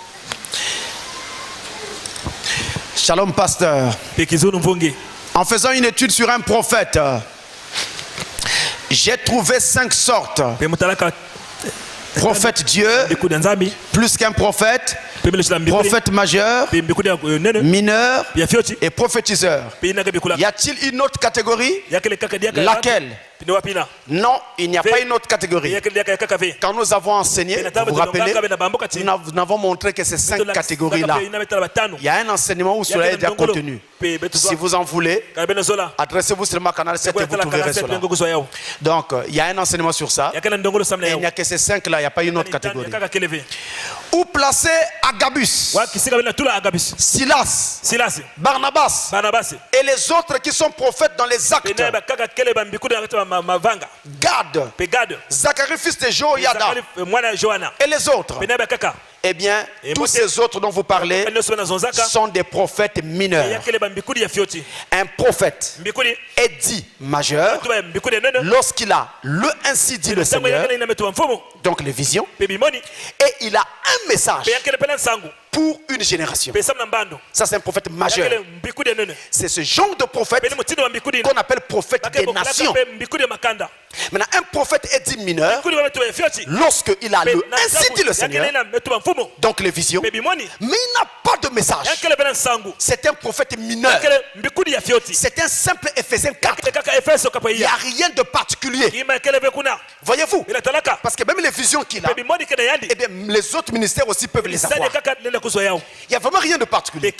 Shalom pasteur. En faisant une étude sur un prophète, j'ai trouvé 5 sortes. Prophète Dieu, plus qu'un prophète, prophète majeur, mineur et prophétiseur. Y a-t-il une autre catégorie? Laquelle? Non, il n'y a pas une autre catégorie. Quand nous avons enseigné, vous vous rappelez, nous avons montré que ces 5 catégories-là, il y a un enseignement où cela est déjà contenu. Si vous en voulez, adressez-vous sur ma canal 7 et vous trouverez cela. Donc, il y a un enseignement sur ça. Et il n'y a que ces 5-là, il n'y a pas une autre catégorie. Où placer Agabus, Silas, Barnabas et les autres qui sont prophètes dans les actes? Gad, Zacharie fils de Joiada et les autres. Eh bien, tous ces autres dont vous parlez sont des prophètes mineurs. Un prophète est dit majeur lorsqu'il a le ainsi dit le Seigneur, donc les visions, et il a un message pour une génération. Ça, c'est un prophète majeur. C'est ce genre de prophète qu'on appelle prophète des nations. Maintenant, un prophète est dit mineur lorsqu'il a le ainsi dit le Seigneur, donc les visions, mais il n'a pas de message. C'est un prophète mineur. C'est un simple Éphésiens 4. Il n'y a rien de particulier. Voyez-vous? Parce que même les visions qu'il a, eh bien, les autres ministères aussi peuvent les avoir. Il n'y a vraiment rien de particulier.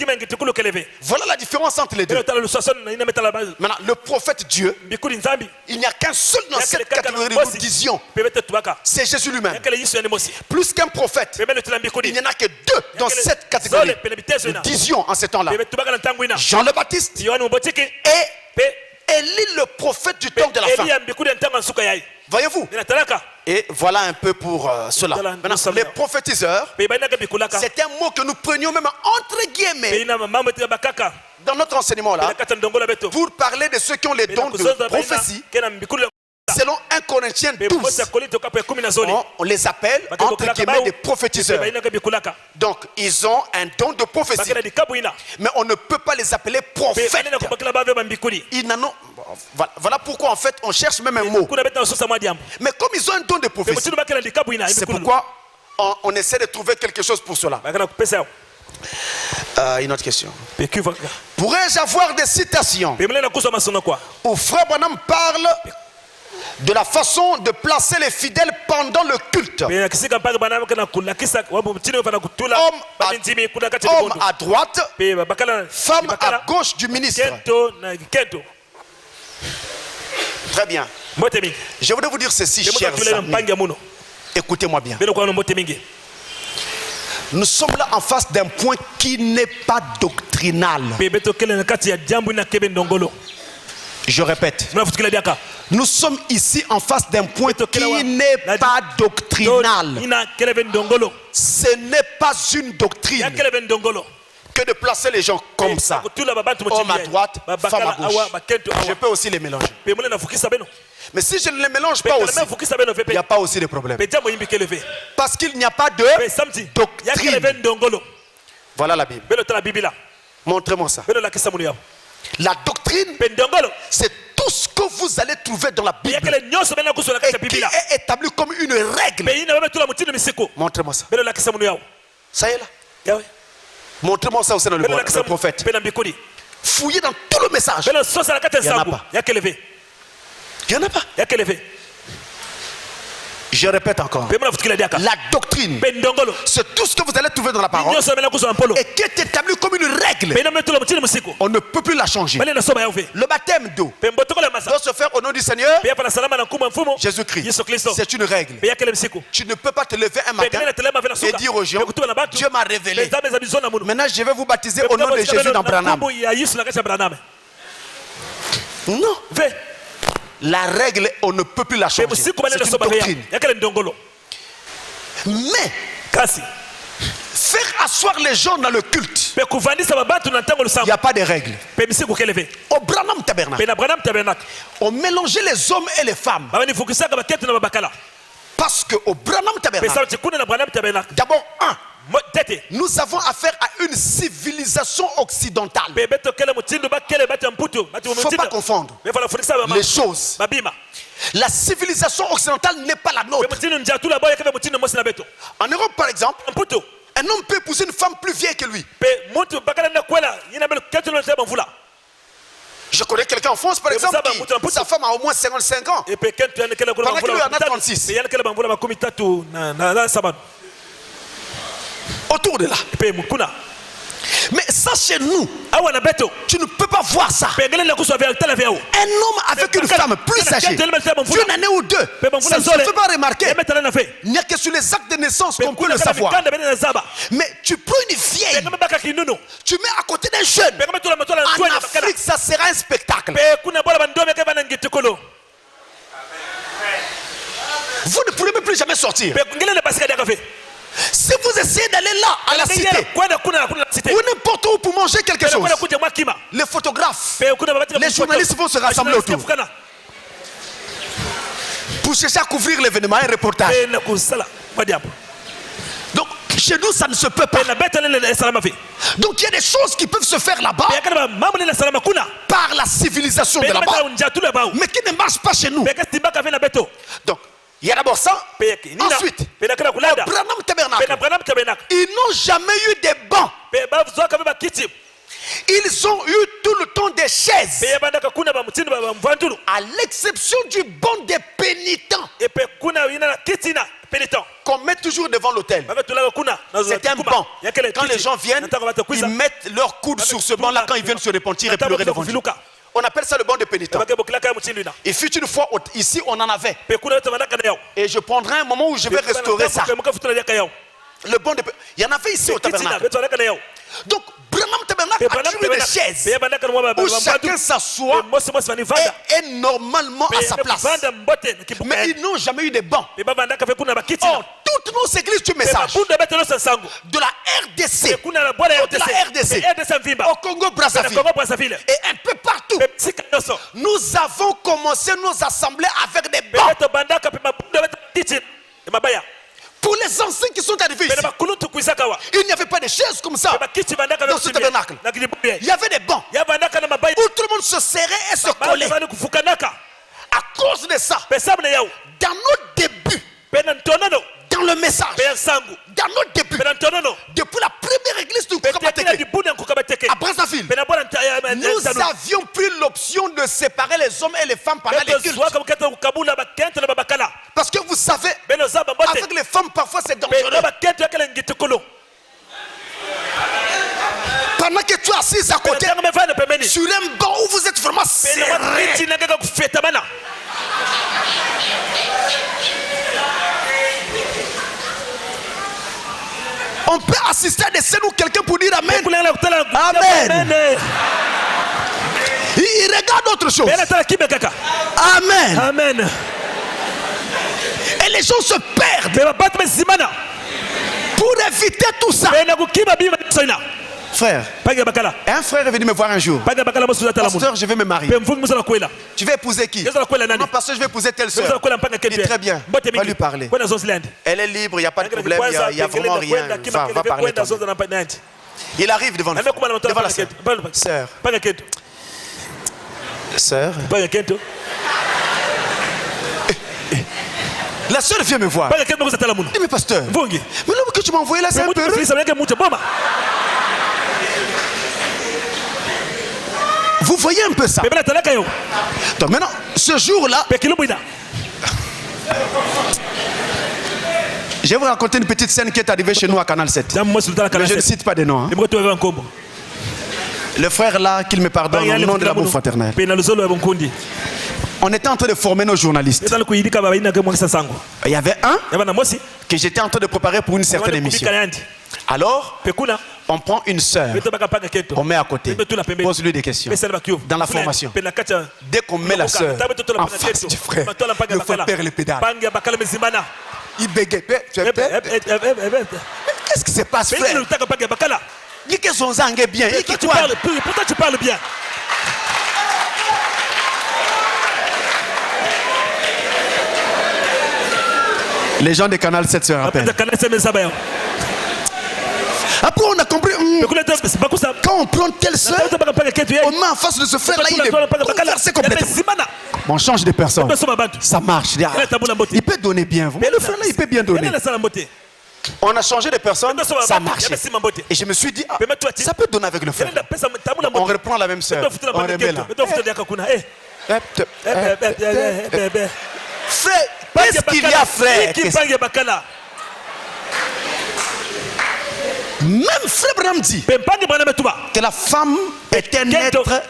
Voilà la différence entre les deux. Maintenant, le prophète Dieu, il n'y a qu'un seul dans cette catégorie, nous disions. C'est Jésus lui-même. Plus qu'un prophète, il n'y en a que 2 dans cette catégorie. Nous disions en ce temps-là Jean le Baptiste Élie le prophète du temps de la fin. Voyez-vous? Et voilà un peu pour cela. Maintenant, les prophétiseurs, c'est un mot que nous prenions même entre guillemets dans notre enseignement là, pour parler de ceux qui ont les dons de prophétie. Selon 1 Corinthiens 12, on les appelle entre guillemets des prophétiseurs. Donc ils ont un don de prophétie, mais on ne peut pas les appeler prophètes. Ils n'en ont... Voilà pourquoi en fait on cherche même un mot. Mais comme ils ont un don de prophétie, c'est pourquoi on essaie de trouver quelque chose pour cela. Une autre question. Pourrais-je avoir des citations où Frère Branham parle de la façon de placer les fidèles pendant le culte? Homme à droite, femme à gauche du ministre. Très bien. Je voudrais vous dire ceci, chers amis. Écoutez-moi bien. Nous sommes là en face d'un point qui n'est pas doctrinal. Je répète. Nous sommes ici en face d'un point qui n'est pas doctrinal. Ce n'est pas une doctrine que de placer les gens comme ça. Homme à droite, femme à gauche. Je peux aussi les mélanger. Mais si je ne les mélange pas aussi, il n'y a pas aussi de problème. Parce qu'il n'y a pas de doctrine. Voilà la Bible. Montrez-moi ça. La doctrine, c'est tout ce que vous allez trouver dans la Bible et qui est établi comme une règle. Montrez-moi ça. Ça y est là. Montrez-moi ça au sein de le prophète. Fouillez dans tout le message. Il n'y en a pas. Il n'y en a pas. Je répète encore. La doctrine, c'est tout ce que vous allez trouver dans la parole et qui est établi comme une règle. On ne peut plus la changer. Le baptême d'eau doit se faire au nom du Seigneur Jésus-Christ. C'est une règle. Tu ne peux pas te lever un matin et dire aux gens, Dieu m'a révélé. Maintenant je vais vous baptiser au nom de Jésus dans Branham. Non. La règle, on ne peut plus la changer. C'est une doctrine. Mais faire asseoir les gens dans le culte, il n'y a pas de règle. Au Branham Tabernacle, on mélangeait les hommes et les femmes. Parce qu'au Branham Tabernacle, d'abord, nous avons affaire à une civilisation occidentale. Il ne faut pas confondre les choses. La civilisation occidentale n'est pas la nôtre. En Europe, par exemple, un homme peut épouser une femme plus vieille que lui. Je connais quelqu'un en France, par exemple, qui sa femme a au moins 55 ans. Pendant qu'il en a 36. Autour de là. Mais ça chez nous, tu ne peux pas voir ça. Un homme avec une femme plus âgée d'une année ou deux, ça ne se fait pas remarquer. Il n'y a que sur les actes de naissance qu'on peut le savoir. Mais tu prends une vieille, tu mets à côté d'un jeune. En Afrique, ça sera un spectacle. Vous ne pourrez même plus jamais sortir. Si vous essayez d'aller là, à la cité, ou n'importe où pour manger quelque chose, les photographes, les journalistes vont se rassembler autour pour chercher à couvrir l'événement, un reportage. Donc, chez nous, ça ne se peut pas. Donc, il y a des choses qui peuvent se faire là-bas par la civilisation de là-bas, mais qui ne marchent pas chez nous. Donc, il y a d'abord ça. Ensuite, au Branham Tabernacle, ils n'ont jamais eu des bancs. Ils ont eu tout le temps des chaises. À l'exception du banc des pénitents qu'on met toujours devant l'autel. C'est un banc. Quand les gens viennent, ils mettent leur coude sur ce banc-là quand ils viennent se repentir et pleurer devant Dieu. On appelle ça le banc de pénitents. Il fut une fois, ici on en avait. Et je prendrai un moment où je vais restaurer ça. Le banc de pénitents. Il y en avait ici au tabernacle. Donc, Branham Tabernacle a toujours des chaises où chacun s'assoit et est normalement à sa place. Mais ils n'ont jamais eu de bancs. Or, toutes nos églises du message de la RDC, au Congo-Brazzaville et un peu partout, nous avons commencé nos assemblées avec des bancs. Pour les anciens qui sont arrivés ici, il n'y avait pas de chaises comme ça dans ce tabernacle. Il y avait des bancs où tout le monde se serrait et se collait. À cause de ça, dans nos débuts, dans le message, dans nos débuts, depuis la première église du Nkukabeteke à Brazzaville, nous avions pris l'option de séparer les hommes et les femmes pendant les cultes. Parce que vous savez, avec les femmes parfois c'est dangereux. Pendant que tu es assis à côté sur un banc où vous êtes vraiment serré, on peut assister à des scènes où quelqu'un peut dire Amen. Amen. Il regarde autre chose. Amen.
Amen.
Et les gens se perdent. Pour éviter tout ça. Frère, un frère est venu me voir un jour. Pasteur, je vais me marier. Tu vas épouser qui? Non, pasteur, je vais épouser telle soeur. Il dit très bien, va lui parler. Elle est libre, il n'y a pas de problème, il n'y a vraiment rien. Va parler. Il arrive devant la sœur. Sœur. La sœur vient me voir. Il dit, mais pasteur, mais l'homme que tu m'as envoyé là, c'est un peu. Vous voyez un peu ça. Donc maintenant, ce jour-là, je vais vous raconter une petite scène qui est arrivée chez nous à Canal 7. Mais je ne cite pas de nom. Hein. Le frère là, qu'il me pardonne, au nom de l'amour fraternel. On était en train de former nos journalistes. Il y avait un que j'étais en train de préparer pour une certaine émission. Alors, on prend une sœur, on met à côté, pose-lui des questions. Dans la formation, dès qu'on met la sœur en face du frère, le frère perd les pédales. Il bégaye. Qu'est-ce qui se passe, frère? Dis que son sang est bien.
Pourtant tu parles bien.
Les gens de Canal 7 se rappellent. Après on a compris. Quand on prend telle soeur, on met en face de ce frère là, il est bouleversé complètement. On change de personne. Ça marche. Il peut donner bien. Mais le frère là, il peut bien donner. On a changé de personne, ça marche. Et je me suis dit, ça peut donner avec le frère. On reprend la même soeur. On remet là. Frère, qu'est-ce qu'il y a, frère? Même frère Branham dit que la femme est un être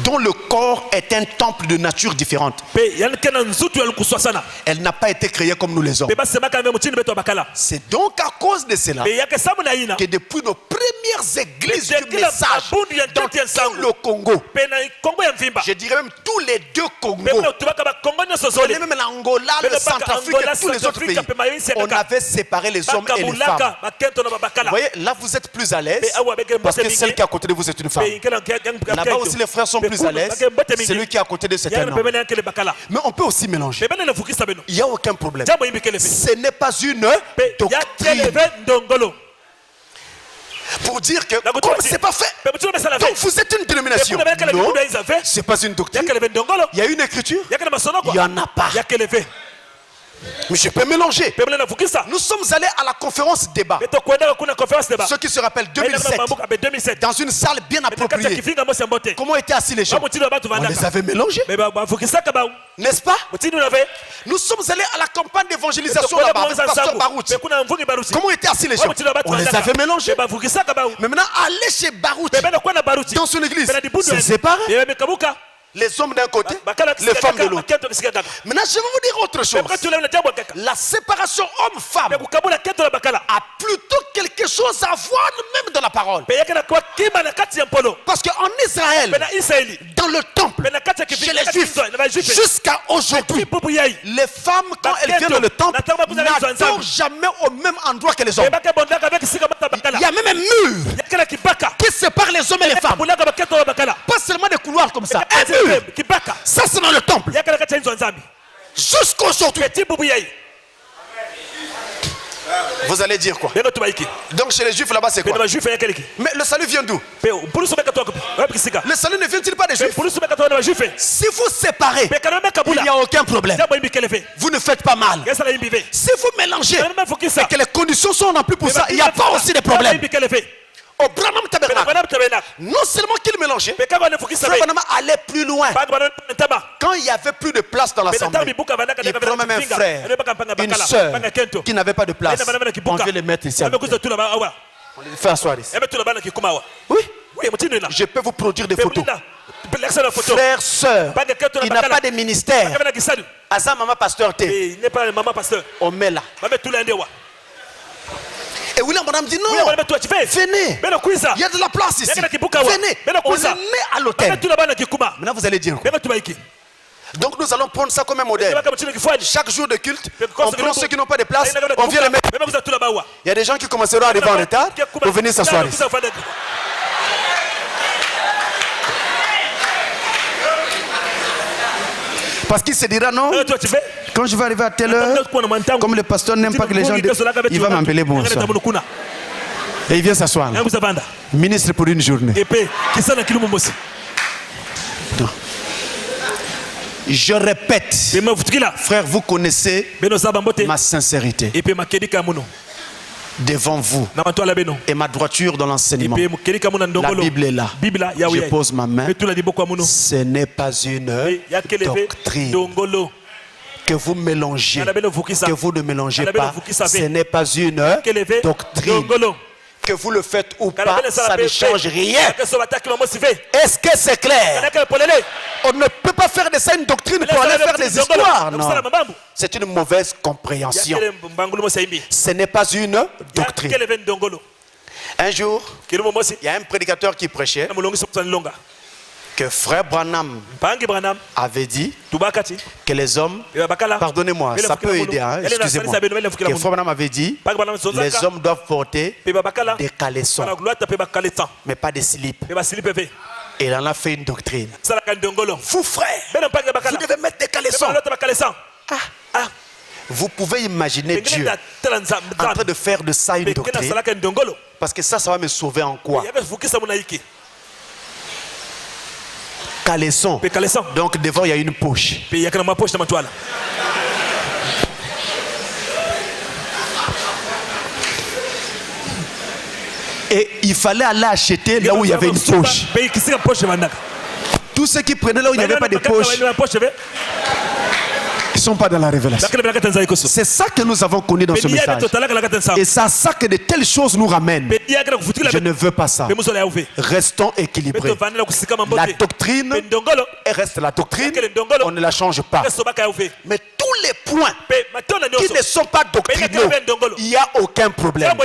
dont le corps est un temple de nature différente. Elle n'a pas été créée comme nous les hommes. C'est donc à cause de cela que depuis nos premières églises du message dans tout le Congo, je dirais même tous les deux Congos, même l'Angola, le Centrafrique et tous les autres pays, on avait séparé les hommes et les femmes. Vous voyez, là vous êtes plus à l'aise parce que celle qui est à côté de vous c'est une femme. Là-bas aussi les frères sont plus à l'aise, c'est lui qui est à côté de cet homme. Mais on peut aussi mélanger. Il n'y a aucun problème. Ce n'est pas une doctrine. Pour dire que comme c'est pas fait, donc vous êtes une dénomination. Non, c'est pas une doctrine. Il y a une écriture, il n'y en a pas. Mais je peux mélanger. Nous sommes allés à la conférence débat. Ceux qui se rappellent 2007, dans une salle bien appropriée. Comment étaient assis les gens? On les avait mélangés. N'est-ce pas? Nous sommes allés à la campagne d'évangélisation là-bas avec Pasteur Barouti. Comment étaient assis les gens? On les avait mélangés. Mais maintenant, aller chez Barouti, dans son église, c'est séparé. Les hommes d'un côté, les femmes de l'autre. Maintenant, je vais vous dire autre chose. La séparation homme-femme a plutôt quelque chose à voir même dans la parole. Parce qu'en Israël, dans le temple, chez les Juifs, jusqu'à aujourd'hui, les femmes, quand elles viennent dans le temple, n'adorent jamais au même endroit que les hommes. Il y a même un mur qui sépare les hommes et les femmes. Pas seulement des couloirs comme ça. Un mur. Ça, c'est dans le temple. Jusqu'aujourd'hui. Vous allez dire quoi? Donc chez les Juifs là-bas c'est quoi? Mais le salut vient d'où? Le salut ne vient-il pas des Juifs? Si vous séparez, il n'y a aucun problème. Vous ne faites pas mal. Si vous mélangez et que les conditions sont remplies pour ça, il n'y a pas aussi de problème. Au Branham Tabernacle, non seulement qu'il mélangeait, Frère Branham allait plus loin. Quand il n'y avait plus de place dans l'assemblée, il prend même un frère, une soeur qui n'avait pas de place. On vient les mettre ici. On les fait asseoir ici. Oui, je peux vous produire des photos. Frère, soeur, il n'a pas de ministère. Asa maman pasteur T. On met là. Et William Branham dit non, venez, il y a de la place ici, venez, on les met à l'hôtel. Maintenant vous allez dire quoi? Donc nous allons prendre ça comme un modèle. Chaque jour de culte, on prend ceux qui n'ont pas de place, on vient les mettre. Il y a des gens qui commenceront à arriver en retard pour venir s'asseoir ici. Parce qu'il se dira non, quand je vais arriver à telle heure, comme le pasteur n'aime pas que les gens disent, il va m'appeler bonsoir. Et il vient s'asseoir. Ministre pour une journée. Non. Je répète, frère, vous connaissez ma sincérité devant vous et ma droiture dans l'enseignement. La Bible est là. Je pose ma main. Ce n'est pas une doctrine que vous mélangez, que vous ne mélangez pas. Ce n'est pas une doctrine. Que vous le faites ou pas, ça ne change rien. Est-ce que c'est clair? On ne peut pas faire de ça une doctrine pour aller faire des histoires. Non. C'est une mauvaise compréhension. Ce n'est pas une doctrine. Un jour, il y a un prédicateur qui prêchait que Frère Branham avait dit que les hommes, pardonnez-moi, ça peut aider, hein, excusez-moi, que Frère Branham avait dit les hommes doivent porter des caleçons, mais pas des slips. Et il en a fait une doctrine. Vous frères, vous devez mettre des caleçons. Vous pouvez imaginer Dieu en train de faire de ça une doctrine, parce que ça va me sauver en quoi? Caleçon. Donc devant il y a une poche. Et il fallait aller acheter là où il y avait une poche. Tous ceux qui prenaient là où il n'y avait pas de poche, ils ne sont pas dans la révélation. C'est ça que nous avons connu dans ce message. Et c'est à ça que de telles choses nous ramènent. Je ne veux pas ça. Restons équilibrés. La doctrine reste la doctrine. On ne la change pas. Mais tous les points qui ne sont pas doctrinaux, il n'y a aucun problème.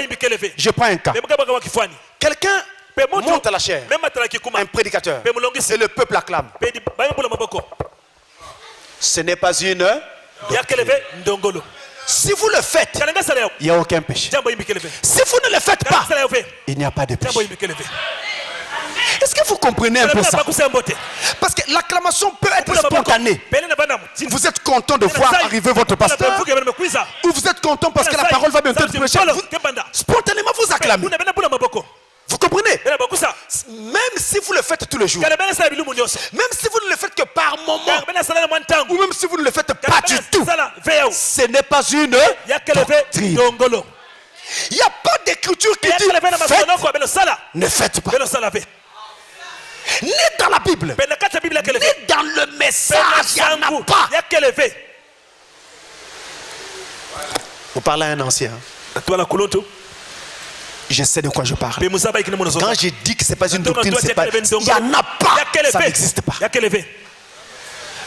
Je prends un cas. Quelqu'un monte à la chair. Un prédicateur. Et le peuple acclame. Ce n'est pas une doctrine. Si vous le faites, il n'y a aucun péché. Si vous ne le faites pas, il n'y a pas de péché. Est-ce que vous comprenez un peu ça? Parce que l'acclamation peut être spontanée. Vous êtes content de voir arriver votre pasteur, ou vous êtes content parce que la parole va bientôt être prêchée. Spontanément vous acclamez. Vous comprenez? Même si vous le faites tous les jours, même si vous ne le faites que par moment, ou même si vous ne le faites pas du tout, ce n'est pas une doctrine. Il n'y a pas d'écriture qui dit faites, ne faites pas. Ni dans la Bible, ni dans le message, il n'y en a pas. Vous parlez à un ancien. Je sais de quoi je parle. Quand je dis que ce n'est pas une doctrine, il n'y en a pas. Ça n'existe pas.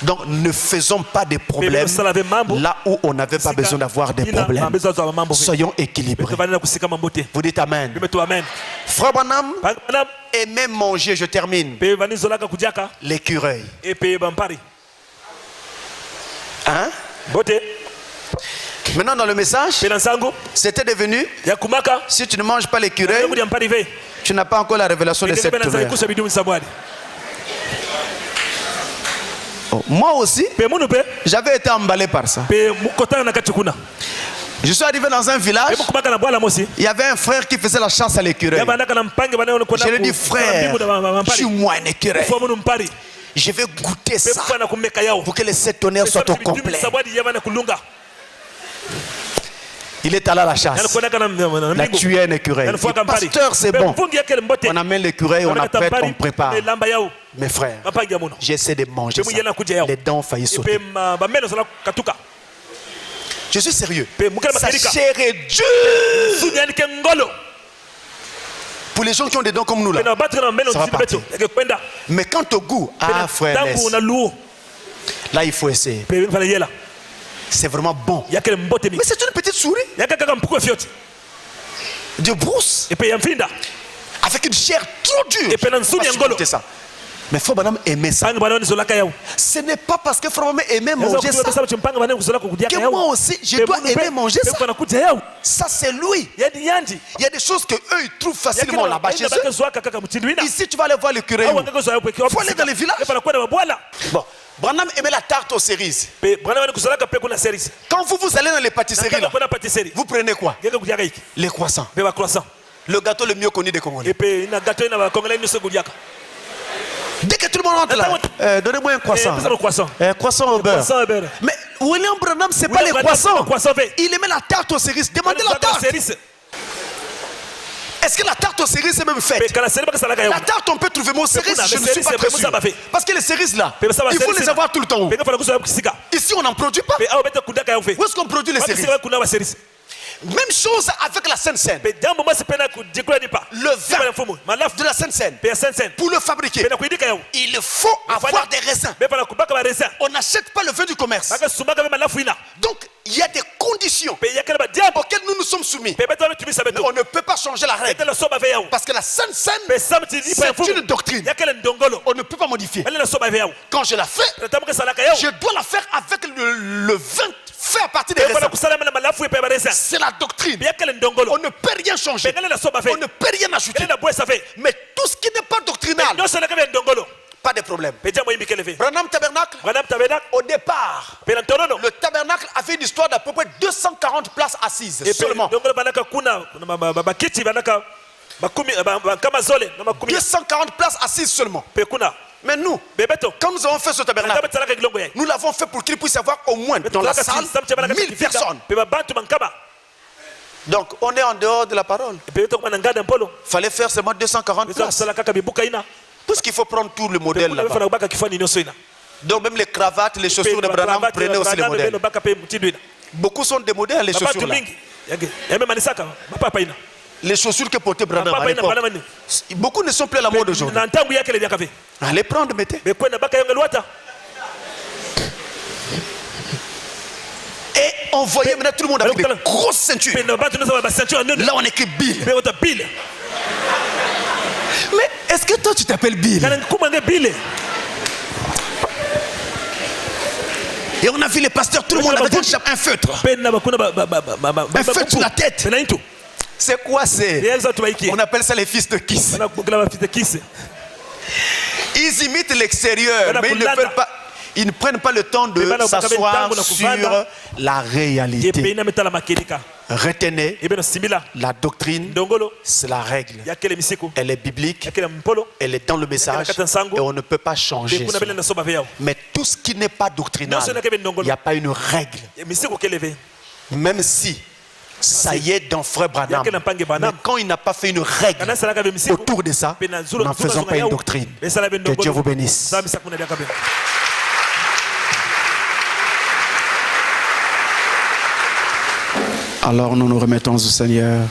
Donc ne faisons pas des problèmes là où on n'avait pas besoin d'avoir des problèmes. Soyons équilibrés. Vous dites Amen. Frère Branham aimait manger, je termine, l'écureuil. Hein? Maintenant dans le message, c'était devenu, si tu ne manges pas l'écureuil, tu n'as pas encore la révélation de cette tonnerre. Moi aussi, j'avais été emballé par ça. Je suis arrivé dans un village, il y avait un frère qui faisait la chasse à l'écureuil. Je lui ai dit, frère, tue-moi un écureuil. Je vais goûter ça pour que les 7 tonnerres soient au complet. Il est allé à la chasse. Il a tué un écureuil. Il dit, pasteur, c'est bon. On amène l'écureuil, on apprête, on prépare. Mes frères, j'essaie de manger ça. Les dents ont failli sauter. Je suis sérieux. Sa chair est dure. Pour les gens qui ont des dents comme nous là, ça va partir. Mais quant au goût, ah frère, laisse. Là il faut essayer. C'est vraiment bon. Mais c'est une petite souris de brousse avec une chair trop dure. Ça. Mais Frère Branham aimait ça. Ce n'est pas parce que Frère Branham aimait manger ça que moi aussi je dois aimer manger ça. Ça c'est lui. Il y a des choses que eux ils trouvent facilement là-bas chez eux. Ici tu vas aller voir le curé. Il faut aller dans les villages. Bon, Branham aimait la tarte aux cerises. Quand vous allez dans les pâtisseries là, vous prenez quoi? Les croissants. Le gâteau le mieux connu des Congolais. Dès que tout le monde rentre là, donnez-moi un croissant. Croissant au beurre. Mais William Branham, c'est pas les croissants. Il aimait la tarte aux cerises. Demandez la tarte. Est-ce que la tarte aux cerises est même faite? La tarte, on peut trouver mon cerise, je ne suis pas très sûr. Parce que les cerises là, il faut les avoir tout le temps. Ici, on n'en produit pas. Où est-ce qu'on produit les cerises? Même chose avec la Sainte Seine. Le vin de la Sainte Seine, pour le fabriquer, il faut avoir des raisins. On n'achète pas le vin du commerce. Donc, il y a des conditions auxquelles nous nous sommes soumis. Mais on ne peut pas changer la règle. Parce que la Sainte Seine, c'est une doctrine. On ne peut pas modifier. Quand je la fais, je dois la faire avec le vin fait à partir des raisins. C'est la doctrine. On ne peut rien changer. On ne peut rien ajouter. Mais tout ce qui n'est pas doctrinal, pas de problème. Branham Tabernacle, au départ, le tabernacle avait une histoire d'à peu près 240 places assises seulement. 240 places assises seulement. Mais nous, quand nous avons fait ce tabernacle, nous l'avons fait pour qu'il puisse avoir au moins dans la salle 1000 personnes. Donc on est en dehors de la parole. Il fallait faire seulement 240 places. Puisqu'il faut prendre tout le modèle là-bas. Donc même les cravates, les chaussures de Branham, prenaient aussi les modèles. Beaucoup sont des modèles, les chaussures là. Les chaussures que portait Branham à l'époque, beaucoup ne sont plus à la mode aujourd'hui. Allez prendre, mettez. Et on voyait maintenant tout le monde avec des grosses ceintures. Là on écrit Bill. Mais est-ce que toi tu t'appelles Bill? Et on a vu les pasteurs, tout le monde avec un feutre. Un feutre sur la tête. C'est quoi c'est? On appelle ça les fils de Kiss. Ils imitent l'extérieur, mais ils ne prennent pas le temps de s'asseoir sur la réalité. Retenez, la doctrine, c'est la règle. Elle est biblique, elle est dans le message et on ne peut pas changer ça. Mais tout ce qui n'est pas doctrinal, il n'y a pas une règle. Même si ça y est dans Frère Branham, mais quand il n'a pas fait une règle autour de ça, n'en faisons pas une doctrine. Que Dieu vous bénisse.
Alors nous nous remettons au Seigneur.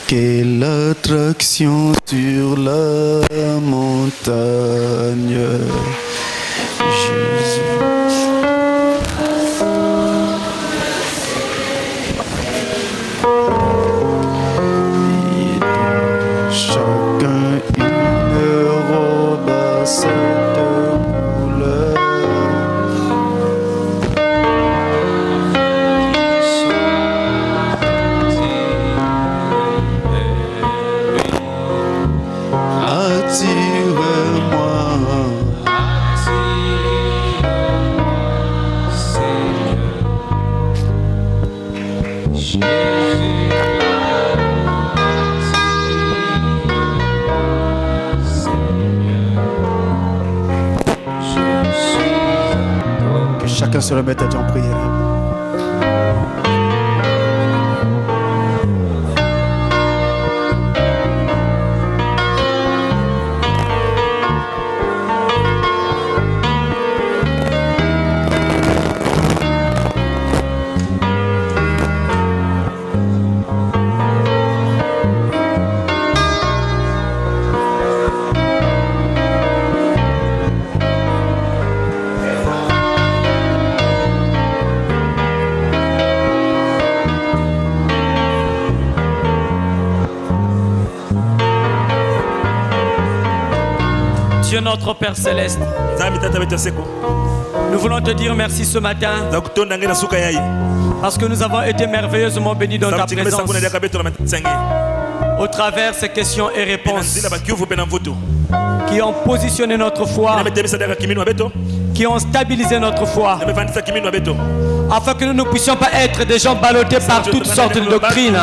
Quelle attraction sur la montagne, Chacun se remette à Dieu en prière.
Dieu notre Père Céleste, nous voulons te dire merci ce matin parce que nous avons été merveilleusement bénis dans ta présence au travers ces questions et réponses qui ont positionné notre foi, qui ont stabilisé notre foi, afin que nous ne puissions pas être des gens ballottés par toutes sortes de doctrines,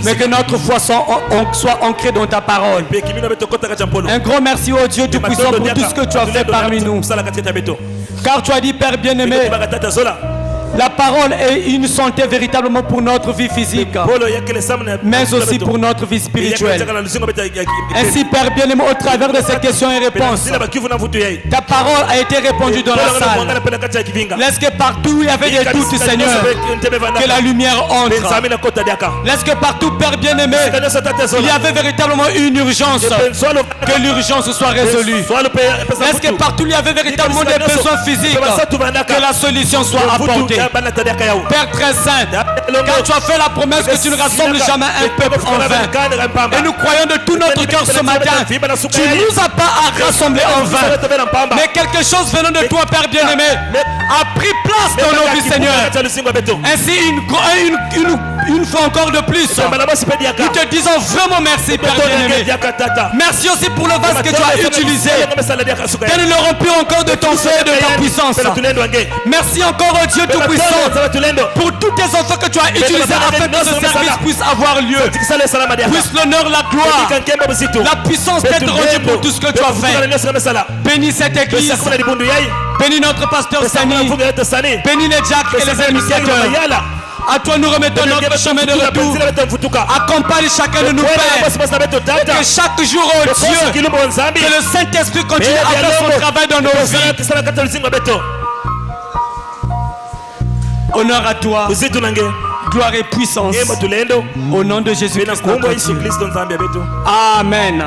mais que notre foi soit ancrée dans ta parole. Un grand merci au Dieu Tout-Puissant pour tout ce que tu as fait parmi nous. Car tu as dit, Père bien-aimé, la parole est une santé véritablement pour notre vie physique, mais aussi pour notre vie spirituelle. Ainsi, Père bien-aimé, au travers de ces questions et réponses, ta parole a été répandue dans la salle. Laisse que partout il y avait des doutes, Seigneur, que la lumière entre. Laisse que partout, Père bien-aimé, il y avait véritablement une urgence, que l'urgence soit résolue. Laisse que partout il y avait véritablement des besoins physiques, que la solution soit apportée. Père très saint, car tu as fait la promesse que tu ne rassembles jamais un peuple en vain. Et nous croyons de tout notre cœur ce matin, tu ne nous as pas à rassembler en vain, mais quelque chose venant de toi, Père bien-aimé, a pris place dans nos vies, Seigneur. Ainsi, une fois encore de plus, nous te disons vraiment merci, Père bien-aimé. Merci aussi pour le vase que tu as utilisé, que nous n'aurons plus encore de ton feu et de ta puissance. Merci encore au Dieu Tout-Puissant pour tous tes enfants que tu as utilisés afin que ce service puisse avoir lieu. Puisse l'honneur, la gloire, la puissance d'être rendue pour tout ce que tu as fait. Bénis cette église, bénis notre pasteur Sani, bénis les diacres et les administrateurs. À toi nous remettons notre chemin de retour. Accompagne chacun de nous, Père. Et que chaque jour, oh Dieu, que le Saint-Esprit continue à faire son travail dans nos vies. Honneur à toi, gloire et puissance, au nom de Jésus-Christ. Amen.